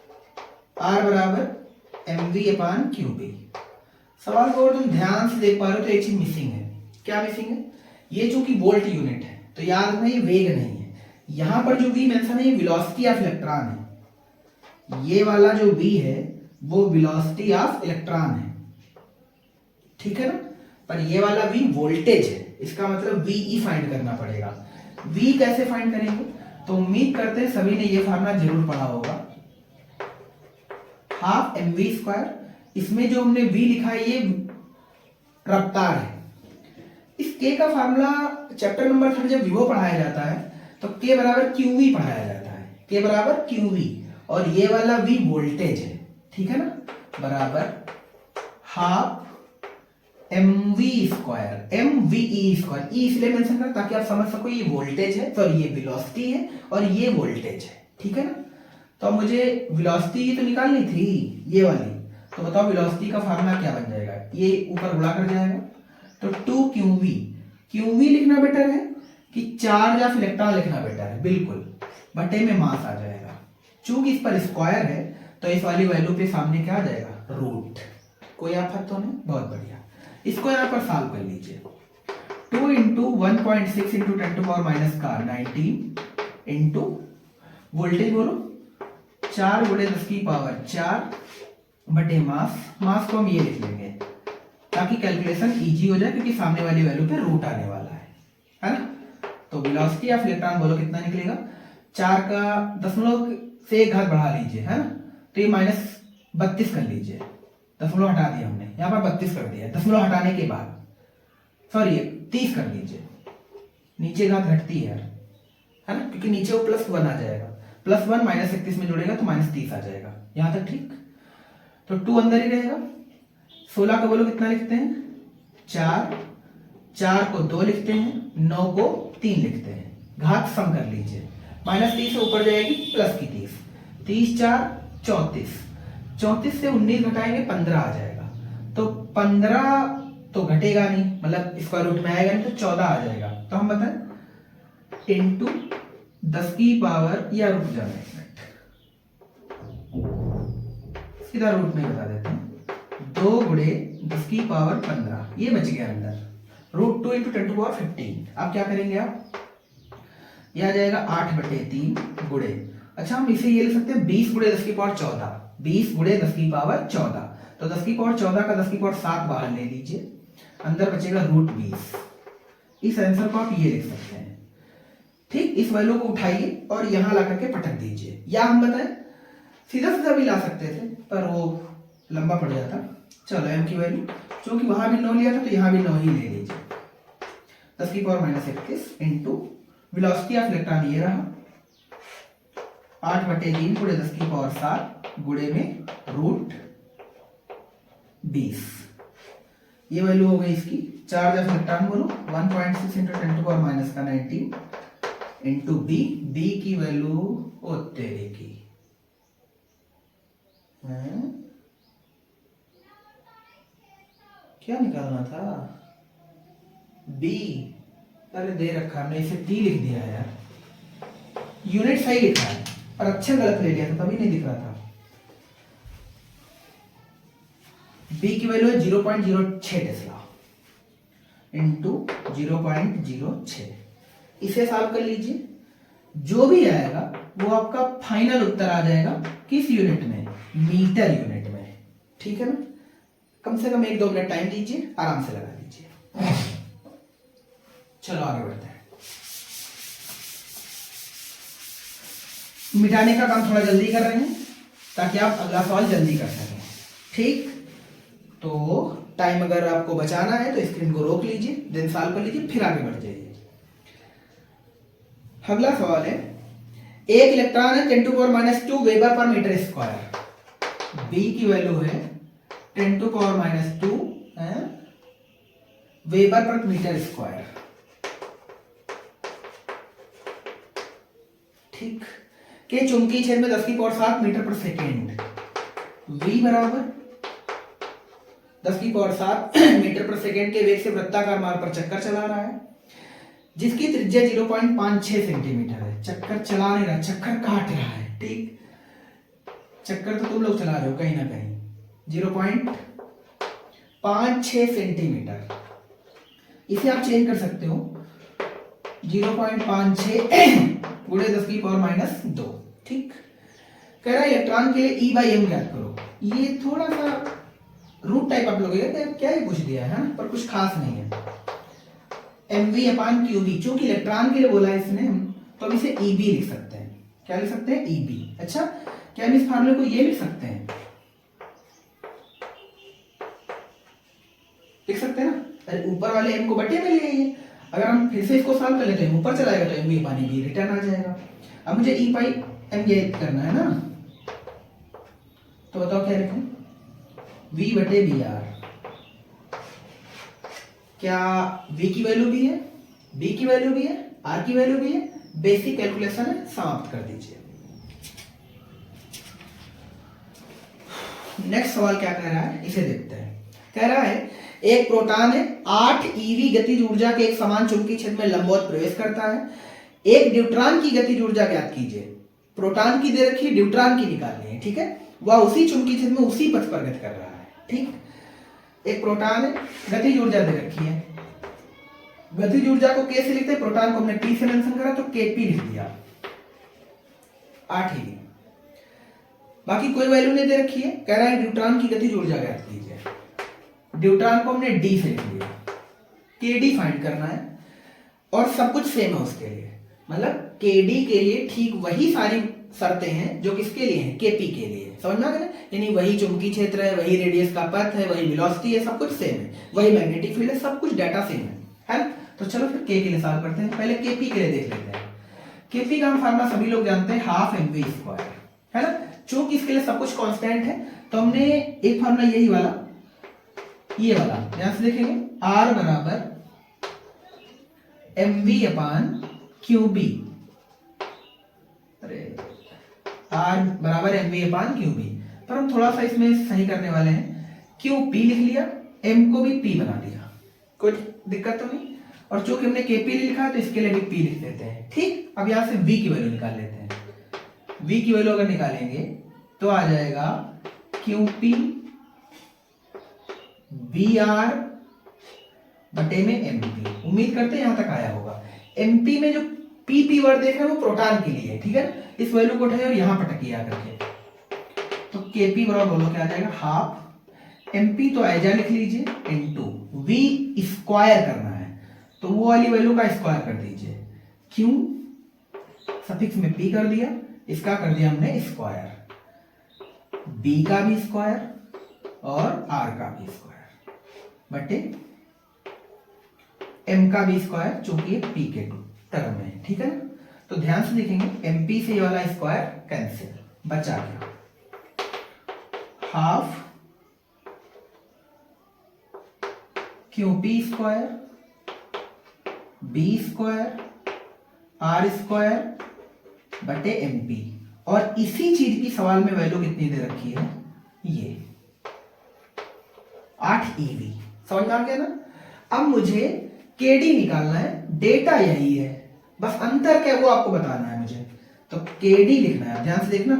R बराबर mv अपान qb। सवाल को अगर तुम ध्यान से देख पा रहे हो तो एक चीज मिसिंग है। क्या मिसिंग है? ये चूंकि वोल्ट यूनिट है तो याद रखना ये वेग नहीं है। यहां पर जो v मेंशन है ये वेलोसिटी ऑफ इलेक्ट्रॉन है। ये वाला जो v है वो वेलोसिटी ऑफ इलेक्ट्रॉन है, ठीक है ना। पर ये वाला v वोल्टेज है, इसका मतलब VE फाइंड करना पड़ेगा। v कैसे फाइंड करेंगे? तो उम्मीद करते हैं सभी ने ये फार्मूला जरूर पढ़ा होगा, हाफ mv स्क्वायर। इसमें जो हमने v लिखा है ये रफ्तार है। इस k का फार्मूला चैप्टर नंबर 3 जब विवो पढ़ाया जाता है तो k बराबर qv पढ़ाया जाता है, k बराबर qv, और ये वाला v वोल्टेज है, ठीक है ना, बराबर half mv square, mve square. e इसलिए मेंशन कर ताकि आप समझ सको ये वोल्टेज है, सॉरी ये वेलोसिटी है और ये वोल्टेज है, ठीक है ना। तो अब मुझे वेलोसिटी तो निकालनी थी ये वाली, तो बताओ वेलोसिटी का फार्मूला क्या बन जाएगा? ये ऊपर गुणा कर जाएगा तो 2qv। qv लिखना बेटर है कि चार्ज ऑफ इलेक्ट्रॉन लिखना बेटर है? बिल्कुल, बटे में मास आ जाएगा। चूंकि इस पर स्क्वायर है तो इस वाली वैल्यू पे सामने क्या आ जाएगा? रूट। कोई आफत तो नहीं? बहुत बढ़िया। इसको यहां पर सॉल्व कर लीजिए। 2 इंटू 1.6 इंटू 10⁻⁻19 इंटू वोल्टेज बोलो 4 गुणे 10 की पावर 4 बटे मास। मास को हम ये लिख लेंगे ताकि कैलकुलेशन इजी हो जाए, क्योंकि सामने वाली वैल्यू पे रूट आने वाला है ना। तो वेलोसिटी ऑफ इलेक्ट्रॉन बोलो कितना निकलेगा? 4 का दशमलव से 1 घात बढ़ा लीजिए, है ना, तो ये -32 कर लीजिए। दशमलव हटा दिया हमने, यहाँ पर 32 कर दिया। दशमलव हटाने के बाद सॉरी 30 कर लीजिए, नीचे घात घटती है ना, क्योंकि नीचे वो +1 आ जाएगा। +1 -31 में जोड़ेगा तो -30 आ जाएगा। यहां तक ठीक? तो 2 अंदर ही रहेगा। 16 को बोलो कितना लिखते हैं? 4, 4 को 2 लिखते हैं, 9 को 3 लिखते हैं। घात सम कर लीजिए, -30 से ऊपर जाएगी +30। 30 4 34, 34 से 19 घटाएंगे 15 आ जाएगा। तो 15 तो घटेगा नहीं, मतलब स्क्वायर रूट में आएगा नहीं, तो 14 आ जाएगा। तो हम बताएं इंटू 10 की पावर, या रुक जाना एक मिनट, सीधा रूट में बता देते हैं, 2 गुणे 10 की पावर 15, ये बच गया अंदर, रूट 2 इंटू 10 टू पावर 15। अब क्या करेंगे आप, यह आ जाएगा 8/3 गुणे, अच्छा हम इसे ये लिख सकते हैं 20 गुणे 10 की पावर 14, 20 गुणे 10 की पावर 14। तो 10 की पावर 14 का 10 की पावर 7 बाहर ले लीजिए, अंदर बचेगा रूट 20। इस आंसर को आप ये लिख सकते हैं। ठीक, इस वैल्यू को उठाइए और यहां ला करके पटक दीजिए, या हम बताएं सीधा सीधा भी ला सकते थे पर वो लंबा पड़ जाता। चलो m की वैल्यू, क्योंकि वहां भी 9 लिया था तो यहां भी 9 ही ले लीजिए, 10 की power -31 into velocity of electron ये रहा 8/3 गुणे 10 की पावर 7 गुणे में रूट 20। ये वैल्यू हो गई इसकी। चार्ज ऑफ इलेक्ट्रॉन बोलो 1.6 into 10 to power -19 into B, B की वैल्यू ओ तेरे की क्या निकालना था, बी, अरे दे रखा हमने, इसे टी लिख दिया यार, यूनिट सही लिखा है पर अक्षर गलत ले लिया था तभी नहीं दिख रहा था। बी की वैल्यू है 0.06 टेस्ला इंटू 0.06। इसे सॉल्व कर लीजिए, जो भी आएगा वो आपका फाइनल उत्तर आ जाएगा किस यूनिट में, मीटर यूनिट में। ठीक है ना, कम से कम 1-2 मिनट टाइम दीजिए, आराम से लगा दीजिए। चलो आगे बढ़ते हैं। मिटाने का काम थोड़ा जल्दी कर रहे हैं ताकि आप अगला सवाल जल्दी कर सकें। ठीक, तो टाइम अगर आपको बचाना है तो स्क्रीन को रोक लीजिए, देन सॉल्व कर लीजिए, फिर आगे बढ़ जाइए। अगला सवाल है, एक इलेक्ट्रॉन है 10 टू पावर -2 वेबर पर मीटर स्क्वायर, बी की वैल्यू है 10 टू पावर -2 वेबर पर मीटर स्क्वायर। ठीक, के चुंबकीय क्षेत्र में 10 की पावर 7 मीटर पर सेकेंड, v बराबर 10 की पावर 7 मीटर पर सेकेंड के वेग से वृत्ताकार मार्ग पर चक्कर चला रहा है, जिसकी त्रिज्या 0.56 सेंटीमीटर है। चक्कर चला नहीं रहा, चक्कर काट रहा है। ठीक, चक्कर तो तुम लोग चला रहे हो कहीं ना कहीं। 0.56 सेंटीमीटर, इसे आप चेंज कर सकते हो 0.56 गुणे 10 की पावर -2। ठीक, कह रहा है इलेक्ट्रॉन के लिए E/m ज्ञात करो। ये थोड़ा सा रूट टाइप आप लोग क्या ही पूछ दिया है, पर कुछ खास नहीं है। mv/qb, चूंकि इलेक्ट्रॉन के लिए बोला है इसने, तो हम इसे EB लिख सकते हैं। क्या लिख सकते हैं, EB। अच्छा, क्या हम इस फार्मूले को ये लिख सकते हैं, लिख सकते हैं ना। अरे ऊपर वाले m को बटे में ले आइए, अगर हम फिर से इसको सॉल्व कर लेते हैं ऊपर चला जाएगा तो mv/b रिटर्न आ जाएगा। अब मुझे E/m ज्ञात करना है ना, तो बताओ क्या लिखें, v/br। क्या v की वैल्यू भी है, b की वैल्यू भी है, r की वैल्यू भी है, बेसिक कैलकुलेशन है, समाप्त कर दीजिए। नेक्स्ट सवाल क्या कह रहा है, इसे देखते हैं। कह रहा है एक प्रोटॉन है 8 eV गतिज ऊर्जा के एक समान चुंबकीय क्षेत्र में लंबवत प्रवेश करता है। एक न्यूट्रॉन की गतिज ऊर्जा ज्ञात कीजिए। प्रोटॉन की दे रखी है, न्यूट्रॉन की निकालनी है। ठीक है, वह उसी चुंबकीय क्षेत्र में उसी पथ पर गति कर रहा है। ठीक, एक प्रोटॉन है, गतिज ऊर्जा दे रखी है, गतिज ऊर्जा को K से लिखते हैं, प्रोटॉन को हमने P से मेंशन करा तो Kp लिख दिया, 8 eV। बाकी कोई वैल्यू नहीं दे रखी है, कह रहा है न्यूट्रॉन की गतिज ऊर्जा ज्ञात कीजिए। न्यूट्रॉन को हमने D से लिख दिया, Kd फाइंड करना है और सब कुछ सेम है उसके लिए, मतलब Kd के लिए ठीक वही सारी शर्तें हैं जो किसके लिए हैं, Kp के लिए। समझ में आ गया, यानी वही चुंबकीय क्षेत्र है, वही रेडियस का पथ है, वही वेलोसिटी है, सब कुछ सेम है, वही मैग्नेटिक फील्ड है, सब कुछ डाटा सेम है। तो चलो फिर K के लिए सॉल्व करते हैं। पहले Kp के लिए देख लेते हैं। Kp का हम फार्मूला सभी लोग जानते हैं, हाफ mv² है ना। चूंकि इसके लिए सब कुछ कांस्टेंट है तो हमने एक फार्मूला यही वाला, ये वाला ध्यान से देखेंगे, R बराबर mv/qb। अरे आर बराबर m v upon q B. पर हम थोड़ा सा इसमें सही करने वाले हैं, क्यू पी लिख लिया, एम को भी पी बना दिया, कोई दिक्कत तो नहीं। और चूंकि हमने के पी लिखा है तो इसके लिए भी पी लिख देते हैं। ठीक, अब यहां से वी की वैल्यू निकाल लेते हैं। वी की वैल्यू अगर निकालेंगे तो आ जाएगा क्यू पी बी आर बटे में एम पी। उम्मीद करते हैं यहां तक आया होगा। एमपी में जो पी पी वर्ड देख रहे हैं वो प्रोटॉन के लिए है, ठीक है। इस वैल्यू को उठाइए और यहां पटकिए आकर के, तो केपी बराबर बोलो क्या आ जाएगा, हाफ एमपी तो ऐजा लिख लीजिए इनटू वी स्क्वायर करना है तो वो वाली वैल्यू का स्क्वायर कर दीजिए। क्यू सफिक्स में पी कर दिया, इसका कर दिया हमने स्क्वायर, बी का भी स्क्वायर और आर का भी स्क्वायर बटे एम का भी स्क्वायर, चूंकि पी के टर्म में, ठीक है ना। तो ध्यान से देखेंगे एमपी से ये वाला स्क्वायर कैंसिल, बचा क्या, half q p square B square r square बटे एमपी। और इसी चीज की सवाल में वैल्यू कितनी दे रखी है, ये 8 ईवी। समझ में आ गया ना। अब मुझे केडी निकालना है, डेटा यही है, बस अंतर क्या है वो आपको बताना है मुझे। तो केडी लिखना है, ध्यान से देखना,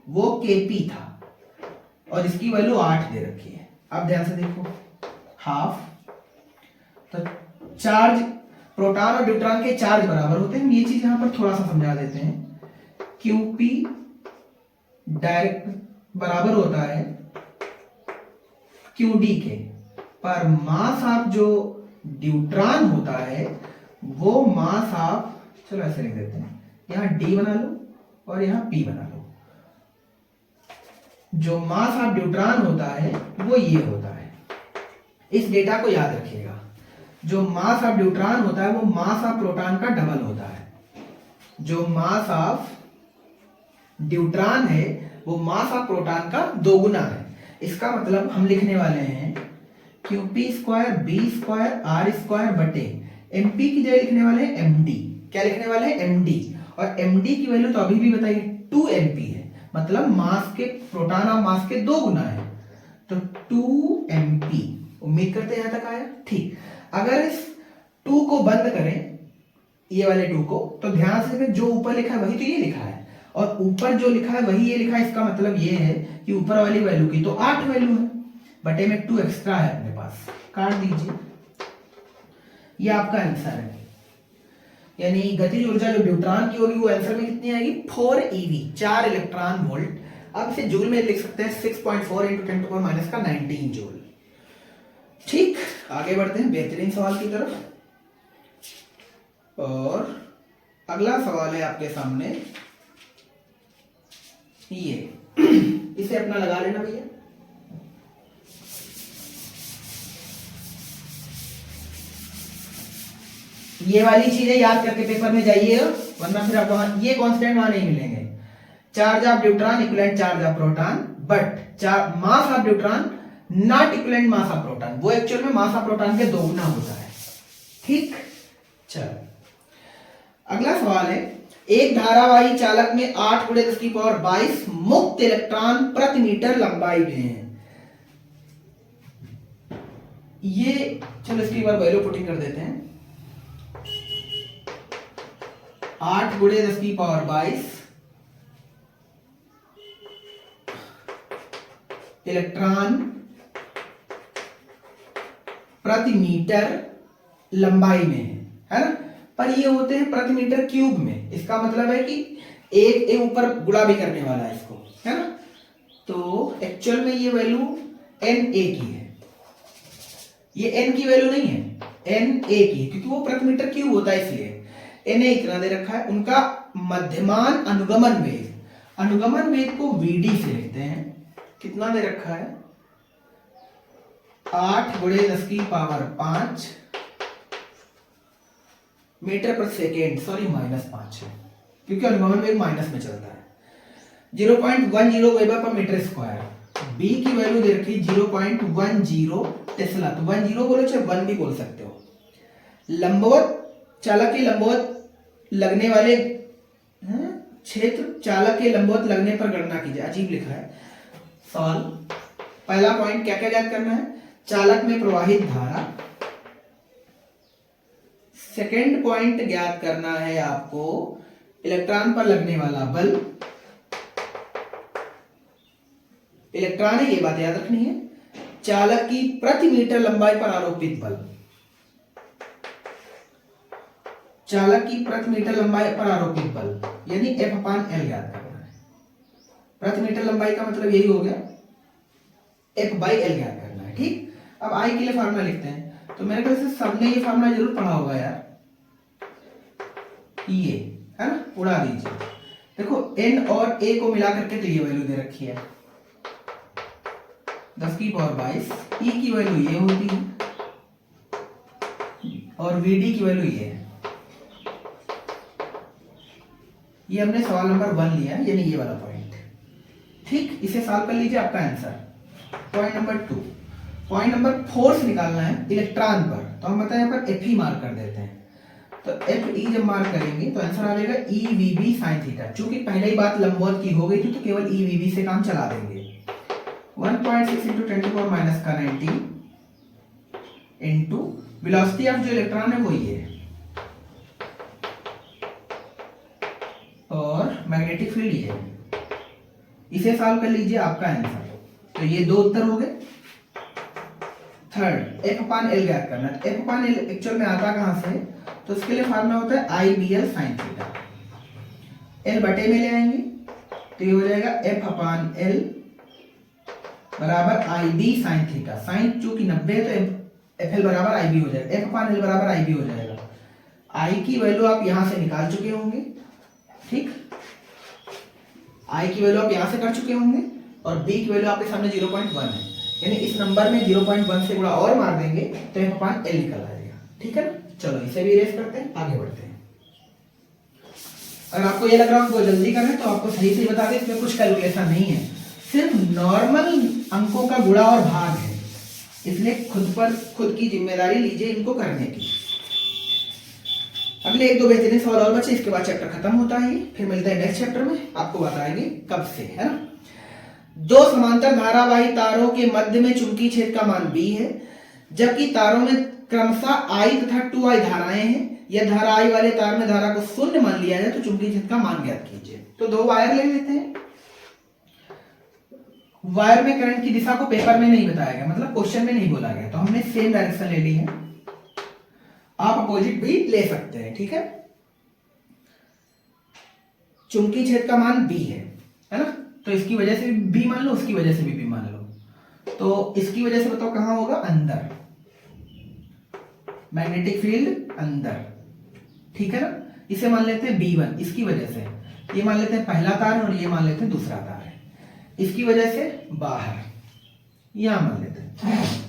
वो केपी था और इसकी वैल्यू 8 दे रखी है। अब ध्यान से देखो, हाफ, तो चार्ज प्रोटॉन और न्यूट्रॉन के चार्ज बराबर होते हैं। ये चीज यहां पर थोड़ा सा समझा देते हैं। क्यूपी डायरेक्ट बराबर होता है क्यूडी के, पर मास ऑफ जो न्यूट्रॉन होता है वो मास ऑफ, चलो ऐसे लिख देते हैं, यहां डी बना लो और यहां पी बना लो। जो मास ऑफ न्यूट्रॉन होता है वो ये होता है, इस डेटा को याद रखिएगा। जो मास ऑफ न्यूट्रॉन होता है वो मास ऑफ प्रोटॉन का डबल होता है। जो मास ऑफ न्यूट्रॉन है वो मास ऑफ प्रोटॉन का दोगुना है। इसका मतलब हम लिखने वाले हैं q p square B square r square बटे एमपी की जगह लिखने वाले हैं एमडी। क्या लिखने वाले हैं, एमडी। और एमडी की वैल्यू तो अभी भी बताइए 2 एमपी है, मतलब मास के प्रोटॉन और मास के 2 गुना है, तो 2 एमपी। उम्मीद करते हैं यहां तक आया। ठीक, अगर इस 2 को बंद करें, ये वाले 2 को, तो ध्यान से जो ऊपर लिखा है वही तो ये लिखा है और ऊपर जो लिखा है वही ये लिखा है। इसका मतलब ये है कि ऊपर वाली वैल्यू की तो 8 वैल्यू है, बटे में 2 एक्स्ट्रा है अपने पास, काट दीजिए। ये आपका आंसर है, यानी गतिज ऊर्जा जो न्यूट्रॉन की होगी वो आंसर में कितनी आएगी, 4 eV, 4 इलेक्ट्रॉन वोल्ट। अब इसे जूल में लिख सकते हैं 6.4 × 10⁻⁻⁹ जूल। ठीक, आगे बढ़ते हैं बेहतरीन सवाल की तरफ। और अगला सवाल है आपके सामने ये, इसे अपना लगा लेना भैया। ये वाली चीजें याद करके पेपर में जाइएगा, वरना फिर आपको ये कांस्टेंट वहां नहीं मिलेंगे। Charge of neutron equivalent charge of proton, but mass of neutron not equivalent mass of proton. वो एक्चुअल में मास ऑफ प्रोटॉन के 2 गुना होता है। ठीक, चलो अगला सवाल है, एक धारावाही चालक में 8 × 10⁻22 मुक्त इलेक्ट्रॉन प्रति मीटर लंबाई में है। ये चलो इसकी बार वैल्यू पुटिंग कर देते हैं। 8 × 10⁻22 इलेक्ट्रॉन प्रति मीटर लंबाई में है ना, पर ये होते हैं प्रति मीटर क्यूब में। इसका मतलब है कि एक ऊपर गुणा भी करने वाला है इसको, है ना। तो एक्चुअल में ये वैल्यू एन ए की है, ये एन की वैल्यू नहीं है, एन ए की, क्योंकि वो प्रति मीटर क्यूब होता है इसलिए एन ए इतना दे रखा है। उनका मध्यमान अनुगमन वेग, अनुगमन वेग को वीडी से लिखते हैं, कितना दे रखा है, 8 × 10⁻5 मीटर प्रति सेकेंड, सॉरी -5 है क्योंकि अनुगमन वेग माइनस में चलता है। 0.10 वेबर पर मीटर स्क्वायर। बी की वैल्यू दे रखी 0.10 टेस्ला, तो 10 बोलो चाहे 1 भी बोल सकते हो। लंबवत चालक के लंबवत लगने वाले क्षेत्र चालक के लंबवत लगने पर गणना कीजिए। अजीब लिखा है सवाल। पहला पॉइंट क्या क्या ज्ञात करना है, चालक में प्रवाहित धारा। सेकंड पॉइंट ज्ञात करना है आपको इलेक्ट्रॉन पर लगने वाला बल। इलेक्ट्रॉन है, ये बात याद रखनी है। चालक की प्रति मीटर लंबाई पर आरोपित बल। चालक की प्रति मीटर लंबाई पर आरोपित बल यानी F/L ज्ञात करना है। प्रति मीटर लंबाई का मतलब यही हो गया, F/L ज्ञात करना है। ठीक, अब I के लिए फार्मूला लिखते हैं। तो मेरे ख्याल से सबने ये फार्मूला जरूर पढ़ा होगा यार, ये है ना, उड़ा दीजिए। देखो N और A को मिला करके तो ये वैल्यू दे रखी है 10 की पावर 22। E की वैल्यू ये होती है और VD की वैल्यू ये है। ये हमने सवाल नंबर 1 लिया है, यानी ये वाला पॉइंट। ठीक, इसे सॉल्व कर लीजिए, आपका answer. Point number 2। Point number 4 से निकालना है इलेक्ट्रॉन पर। तो हम बताएं यहाँ पर Fe मार्क कर देते हैं। तो Fe जब मार्क करेंगे तो आंसर आ जाएगा EVB sin थीटा। चूंकि पहले ही बात लंबवत की हो गई थी तो केवल EVB से काम चला देंगे। 1.6 × 10⁻⁻⁹ इंटू वेलोसिटी ऑफ जो इलेक्ट्रॉन है वो ये है और मैग्नेटिक फील्ड ये है। इसे सॉल्व कर लीजिए, आपका आंसर। तो ये दो उत्तर हो गए। थर्ड F/L ज्ञात करना है। F/L एक्चुअल में आता कहां से, तो उसके लिए फार्मूला होता है IBL sin थीटा। L बटे में ले आएंगे तो ये हो जाएगा F/L बराबर IB sin थीटा। साइन चूंकि 90 है तो FL बराबर IB हो जाएगा। F/L बराबर IB हो जाएगा। I की वैल्यू आप यहां से निकाल चुके होंगे। ठीक, I की वैल्यू आप यहां से कर चुके होंगे और B की वैल्यू आपके सामने 0.1 है, यानी इस नंबर में 0.1 से गुणा और मार देंगे तो F/L निकल आएगा। ठीक है ना, चलो इसे भी इरेज करते हैं, आगे बढ़ते हैं। अगर आपको ये लग रहा है उनको जल्दी करना है तो आपको सही से बता दें, इसमें कुछ कैलकुलेशन नहीं है, सिर्फ नॉर्मल अंकों का गुणा और भाग है, इसलिए खुद की जिम्मेदारी लीजिए इनको करने की। अगले 1-2 बेहतरीन सवाल और बचे, इसके बाद चैप्टर खत्म होता है। फिर मिलते हैं नेक्स्ट चैप्टर में, आपको बताएंगे कब से, है ना। दो समांतर धारावाही तारों के मध्य में चुंबकीय क्षेत्र का मान B है, जबकि तारों में क्रमशः I तथा 2I धाराएं हैं। यह धारा I वाले तार में धारा को 0 मान लिया जाए तो चुंबकीय क्षेत्र का मान ज्ञात कीजिए। तो दो वायर ले लेते हैं। वायर में करंट की दिशा को पेपर में नहीं बताया गया, मतलब क्वेश्चन में नहीं बोला गया, तो हमने सेम डायरेक्शन ले ली है। आप अपोजिट भी ले सकते हैं। ठीक है, चुंबकीय क्षेत्र का मान B है ना, तो इसकी वजह से भी B मान लो, उसकी वजह से भी B मान लो। तो इसकी वजह से बताओ कहां होगा, अंदर, मैग्नेटिक फील्ड अंदर। ठीक है ना, इसे मान लेते हैं B1 इसकी वजह से, ये मान लेते हैं पहला तार और ये मान लेते हैं दूसरा तार है, इसकी वजह से बाहर, यहां मान लेते हैं।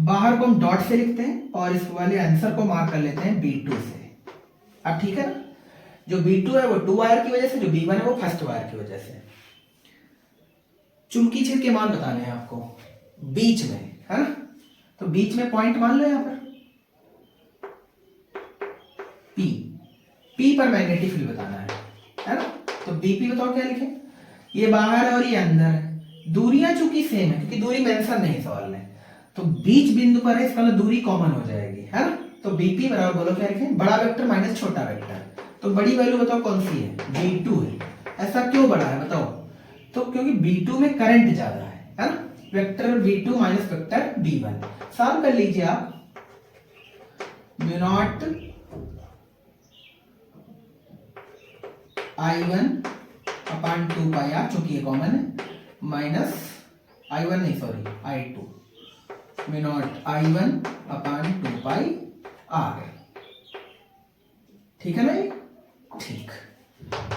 बाहर को हम डॉट से लिखते हैं और इस वाले आंसर को मार्क कर लेते हैं B2 से। अब ठीक है ना, जो B2 है वो 2 वायर की वजह से, जो B1 है वो फर्स्ट वायर की वजह से। चुंबकीय क्षेत्र के मान बताने हैं आपको बीच में, है ना, तो बीच में पॉइंट मान लो यहां पर P पर मैग्नेटिक फील्ड बताना है ना। तो BP बताओ क्या लिखें, ये बाहर है और ये अंदर है। दूरियां चूंकि सेम है, क्योंकि दूरी मेंशन नहीं सवाल में, तो बीच बिंदु पर है, इसका मतलब दूरी कॉमन हो जाएगी, है ना। तो BP बराबर बोलो क्या लिखें, बड़ा वेक्टर माइनस छोटा वेक्टर। तो बड़ी वैल्यू बताओ कौन सी है, B2 है। ऐसा क्यों बड़ा है बताओ, तो क्योंकि B2 में करंट ज्यादा है ना। Vector B2 minus vector B1 solve कर लीजिए आप। म्यू0 I1/2 पाई आर, चूंकि ये कॉमन है, माइनस I1 नहीं सॉरी I2, म्यू0 I1/2 पाई आर। ठीक है ना, ये ठीक।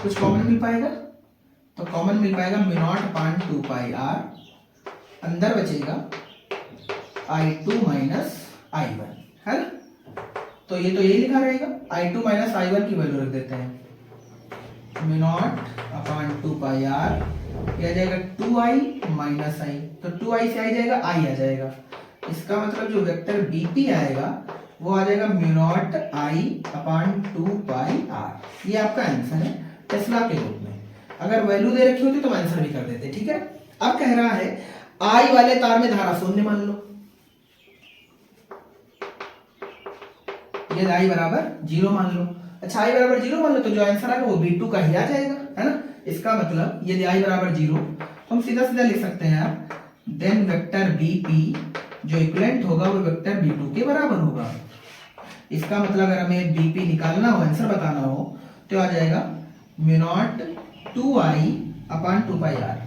कुछ कॉमन मिल पाएगा, तो कॉमन मिल पाएगा म्यू0/2 पाई आर, अंदर बचेगा I2 माइनस I1, है ना। तो ये तो यही लिखा रहेगा, I2 माइनस I1 की वैल्यू रख देते हैं, म्यू0/2 पाई आर, ये आ जाएगा 2I माइनस I, तो 2I से आ जाएगा I आ जाएगा। इसका मतलब जो वेक्टर BP आएगा वो आ जाएगा mu not I upon 2 pi r. ये आपका आंसर है टेस्ला के रूप में। अगर वैल्यू दे रखी होती तो आंसर भी कर देते, ठीक है। अब कह रहा है आई वाले तार में धारा शून्य मान लो, ये आई बराबर 0 मान लो। अच्छा आई बराबर 0 मान लो तो जो आंसर आएगा वो B2 का ही आ जाएगा, है ना। इसका मतलब यदि आई बराबर 0 तो हम सीधा सीधा लिख सकते हैं यार, देन वेक्टर BP जो इक्विवेलेंट होगा वो वेक्टर B2 के बराबर होगा। इसका मतलब अगर हमें BP निकालना हो, आंसर बताना हो, तो आ जाएगा mu not 2i upon 2 pi r,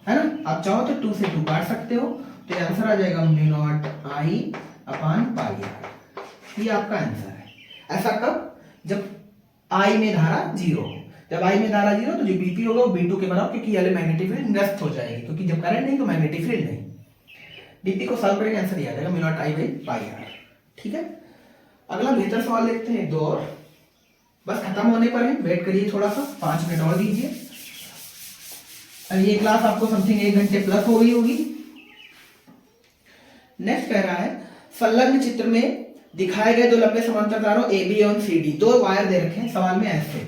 है ना। आप चाहो तो 2 से 2 काट सकते हो, तो ये आंसर आ जाएगा mu not i upon pi r. ये आपका आंसर है। ऐसा कब? जब I में धारा 0 हो। जब I में धारा 0 तो जो BP होगा वो B2 के बराबर, क्योंकि ये मैग्नेटिक फील्ड निरस्त हो जाएगी, क्योंकि जब करंट नहीं तो मैग्नेटिक फील्ड नहीं। BP को सॉल्व करेंगे आंसर ये आ जाएगा mu not I by pi r, ठीक है। अगला बेहतर सवाल देखते हैं, 2 और, बस खत्म होने पर है, वेट करिए थोड़ा सा, 5 मिनट और दीजिए। अब ये क्लास आपको समथिंग 1 घंटे प्लस हो गई होगी। नेक्स्ट कह रहा है संलग्न चित्र में दिखाए गए दो लंबे समांतर तारों AB और CD, 2 वायर दे रखे हैं सवाल में ऐसे,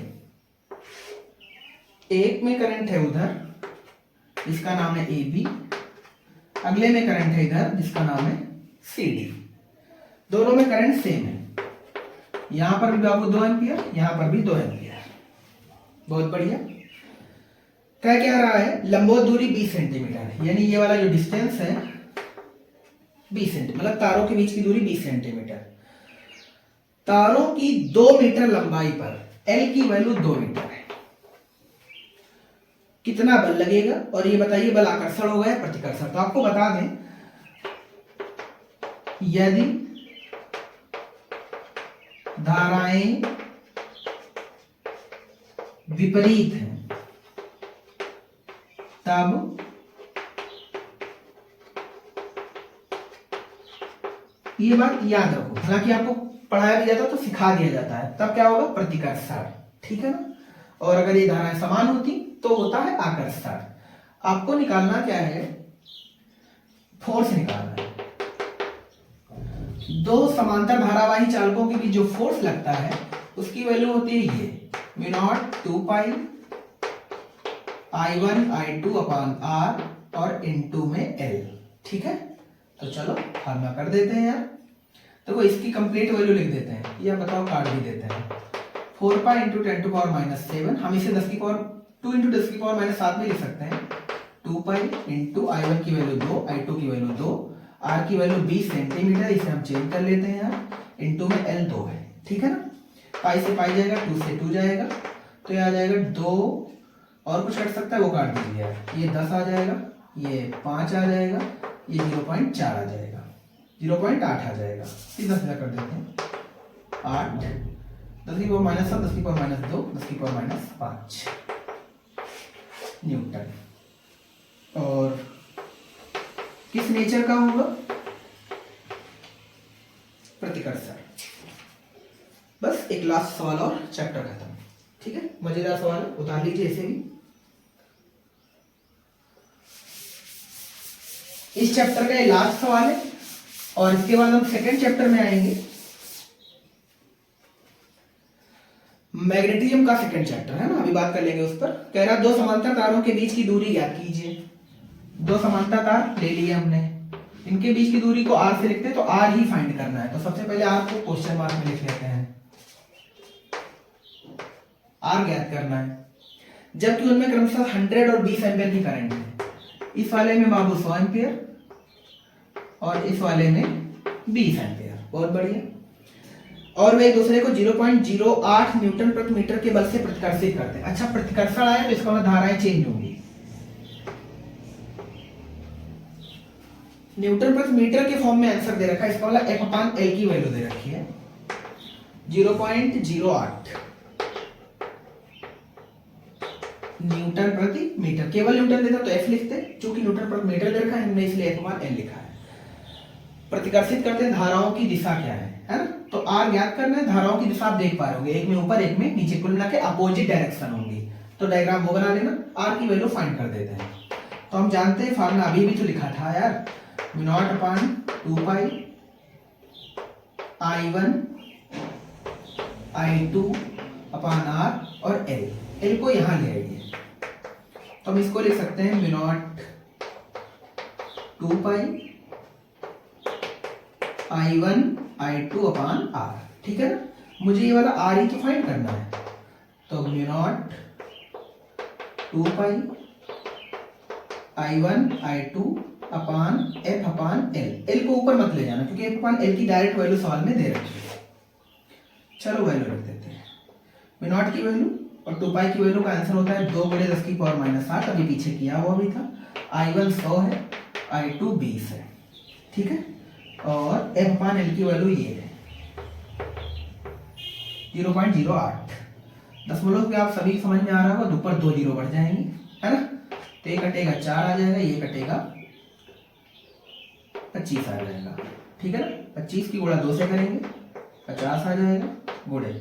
एक में करंट है उधर जिसका नाम है AB, अगले में करंट है इधर जिसका नाम है CD। दोनों में करंट सेम है, यहां पर भी बाबू 2 एम्पियर, यहां पर भी 2 एम्पियर। बहुत बढ़िया। क्या रहा है लंबवत दूरी 20 सेंटीमीटर है, यानी ये वाला जो डिस्टेंस है 20 सेंटीमीटर, मतलब तारों के बीच की दूरी 20 सेंटीमीटर। तारों की 2 मीटर लंबाई पर L की वैल्यू 2 मीटर है, कितना बल लगेगा? और ये बताइए बल आकर्षण होगा या प्रतिकर्षण। तो आपको बता दें, यदि धाराएं विपरीत हैं तब ये बात याद रखो, हालांकि आपको पढ़ाया भी जाता है तो सिखा दिया जाता है, तब क्या होगा? प्रतिकर्षण, ठीक है ना। और अगर ये धाराएं समान होती तो होता है आकर्षण। आपको निकालना क्या है? फोर्स निकालना है। 2 समांतर धारावाही चालकों के बीच जो फोर्स लगता है उसकी वैल्यू होती है ये म्यू नॉट 2 पाई I1 I2 अपान R और इनटू में L, ठीक है। तो चलो फार्मूला कर देते हैं यार। देखो इसकी कंप्लीट वैल्यू लिख देते हैं, या बताओ काट भी देते हैं। 4 pi into 10 to power minus 7, हम इसे 10 की पावर 2 इंटू 10 की पावर माइनस 7 में लिख सकते हैं। 2 पाई इंटू I1 की वैल्यू 2, I2 की वैल्यू 2, R की वैल्यू 20 सेंटीमीटर, इसे हम चेंज कर लेते हैं यार, इंटू में L 2 है, ठीक है ना। पाई से पाई जाएगा, 2 से 2 जाएगा, तो ये आ जाएगा 2, और कुछ कट सकता है वो काट दीजिए यार। ये 10 आ जाएगा, ये 5 आ जाएगा, ये 0.4 आ जाएगा, 0.8 आ जाएगा। सीधा सीधा कर देते हैं 8, 10 की पावर माइनस 7, 10 की पावर माइनस 2, 10 की पावर माइनस 5 न्यूटन। और किस नेचर का होगा? प्रतिकर्षण। बस एक लास्ट सवाल और चैप्टर खत्म, ठीक है। मजेदार सवाल है, उतार लीजिए इसे भी। इस चैप्टर का ये लास्ट सवाल है और इसके बाद हम सेकंड चैप्टर में आएंगे, मैग्नेटिज्म का सेकंड चैप्टर है ना, अभी बात कर लेंगे उस पर। कह रहा 2 समांतर तारों के बीच की दूरी ज्ञात कीजिए। 2 समांतर तार ले लिए हमने, इनके बीच की दूरी को r से लिखते हैं, तो r ही फाइंड करना है। तो सबसे पहले r को क्वेश्चन मार्क में लिख लेते हैं, r ज्ञात करना है। जबकि उनमें क्रमशः 100 और 20 एम्पियर की करंट है। इस वाले में बाबू 100 एम्पियर और इस वाले में 20 एम्पियर। बहुत बढ़िया। और वे एक दूसरे को 0.08 न्यूटन प्रति मीटर के बल से प्रतिकर्षित करते हैं। अच्छा, प्रतिकर्षण आया तो इसका मतलब धाराएं चेंज होंगी। न्यूटन प्रति मीटर के फॉर्म में आंसर दे रखा है, इसका मतलब F अपान L की वैल्यू दे रखी है 0.08 न्यूटन प्रति मीटर। केवल न्यूटन देता तो F लिखते, चूंकि न्यूटन प्रति मीटर दे रखा है हमने इसलिए F अपान L लिखा है। प्रतिकर्षित करते हैं, धाराओं की दिशा क्या है ना। तो R ज्ञात करना है, धाराओं की दिशा आप देख पा रहे होंगे, एक में ऊपर एक में नीचे, कुल मिला के अपोजिट डायरेक्शन होंगी। तो डायग्राम वो बना लेना, R की वैल्यू फाइंड कर देते हैं। तो हम जानते हैं फार्मूला अभी भी तो लिखा था यार, म्यू नॉट अपान 2 पाई I1 I2 अपॉन R और L को यहां ले आइए, तो हम इसको लिख सकते हैं म्यू नॉट 2 पाई I1 I2 अपॉन R, ठीक है ना। मुझे ये वाला R ही तो फाइंड करना है, तो mu not 2 pi I1 I2 upon F upon L को ऊपर मत ले जाना क्योंकि F अपॉन L की डायरेक्ट वैल्यू सवाल में दे रखी है। चलो वैल्यू रख देते हैं, म्यू नॉट की वैल्यू और 2 पाई की वैल्यू का आंसर होता है 2 × 10⁻⁸, अभी पीछे किया हुआ भी था। I1 100 है, I2 20 है, ठीक है। और F अपॉन L की वैल्यू ये है 0.08। दशमलव के आप सभी समझ में आ रहा होगा, ऊपर 2 जीरो बढ़ जाएंगे, है ना। तो ये कटेगा 4 आ जाएगा, ये कटेगा 25 आ जाएगा, ठीक है ना। 25 की गुणा 2 से करेंगे 50 आ जाएगा, गुणे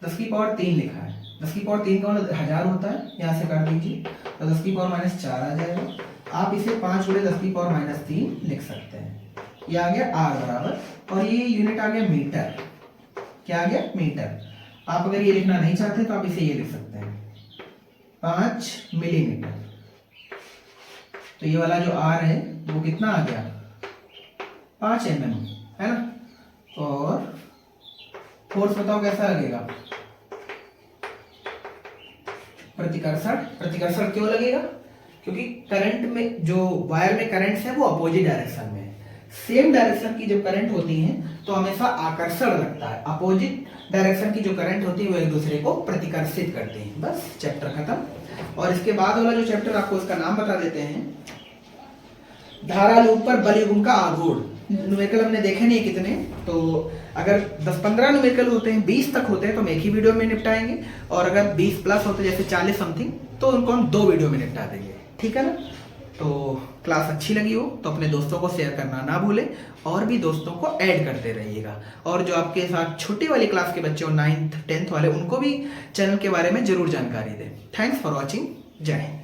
10 की पावर 3 लिखा है, 10 की पावर 3 का मतलब 1000 होता है, यहाँ से कर दीजिए तो 10 की पावर -4 आ जाएगा। आप इसे 5 × 10 की पावर -3 लिख सकते हैं। ये आ गया R बराबर, और ये यूनिट आ गया मीटर। क्या आ गया? मीटर। आप अगर ये लिखना नहीं चाहते तो आप इसे ये लिख सकते हैं 5 मिलीमीटर। तो ये वाला जो R है वो कितना आ गया? 5 mm, है ना। और फोर्स बताओ कैसा लगेगा? प्रतिकर्षण क्यों लगेगा? क्योंकि करंट में जो वायर में करंट्स है वो अपोजिट डायरेक्शन में है। सेम डायरेक्शन की जब करंट होती है तो हमेशा आकर्षण लगता है, अपोजिट डायरेक्शन की जो करंट होती है वो एक दूसरे को प्रतिकर्षित करते हैं। बस चैप्टर खत्म। और इसके बाद वाला जो चैप्टर आपको इसका नाम बता देते हैं, धारा लूप पर बल युग्म का आघूर्ण। न्यूमेरिकल हमने देखे नहीं कितने, तो अगर 10-15 न्यूमेरिकल होते हैं, 20 तक होते हैं तो हम एक ही वीडियो में निपटाएंगे, और अगर 20 प्लस होते हैं जैसे 40 समथिंग तो उनको हम 2 वीडियो में निपटा देंगे, ठीक है ना। तो क्लास अच्छी लगी हो तो अपने दोस्तों को शेयर करना ना भूलें, और भी दोस्तों को ऐड करते रहिएगा। और जो आपके साथ छोटी वाली क्लास के बच्चे हो 9th 10th वाले, उनको भी चैनल के बारे में जरूर जानकारी दें। Thanks for watching. जय हिंद।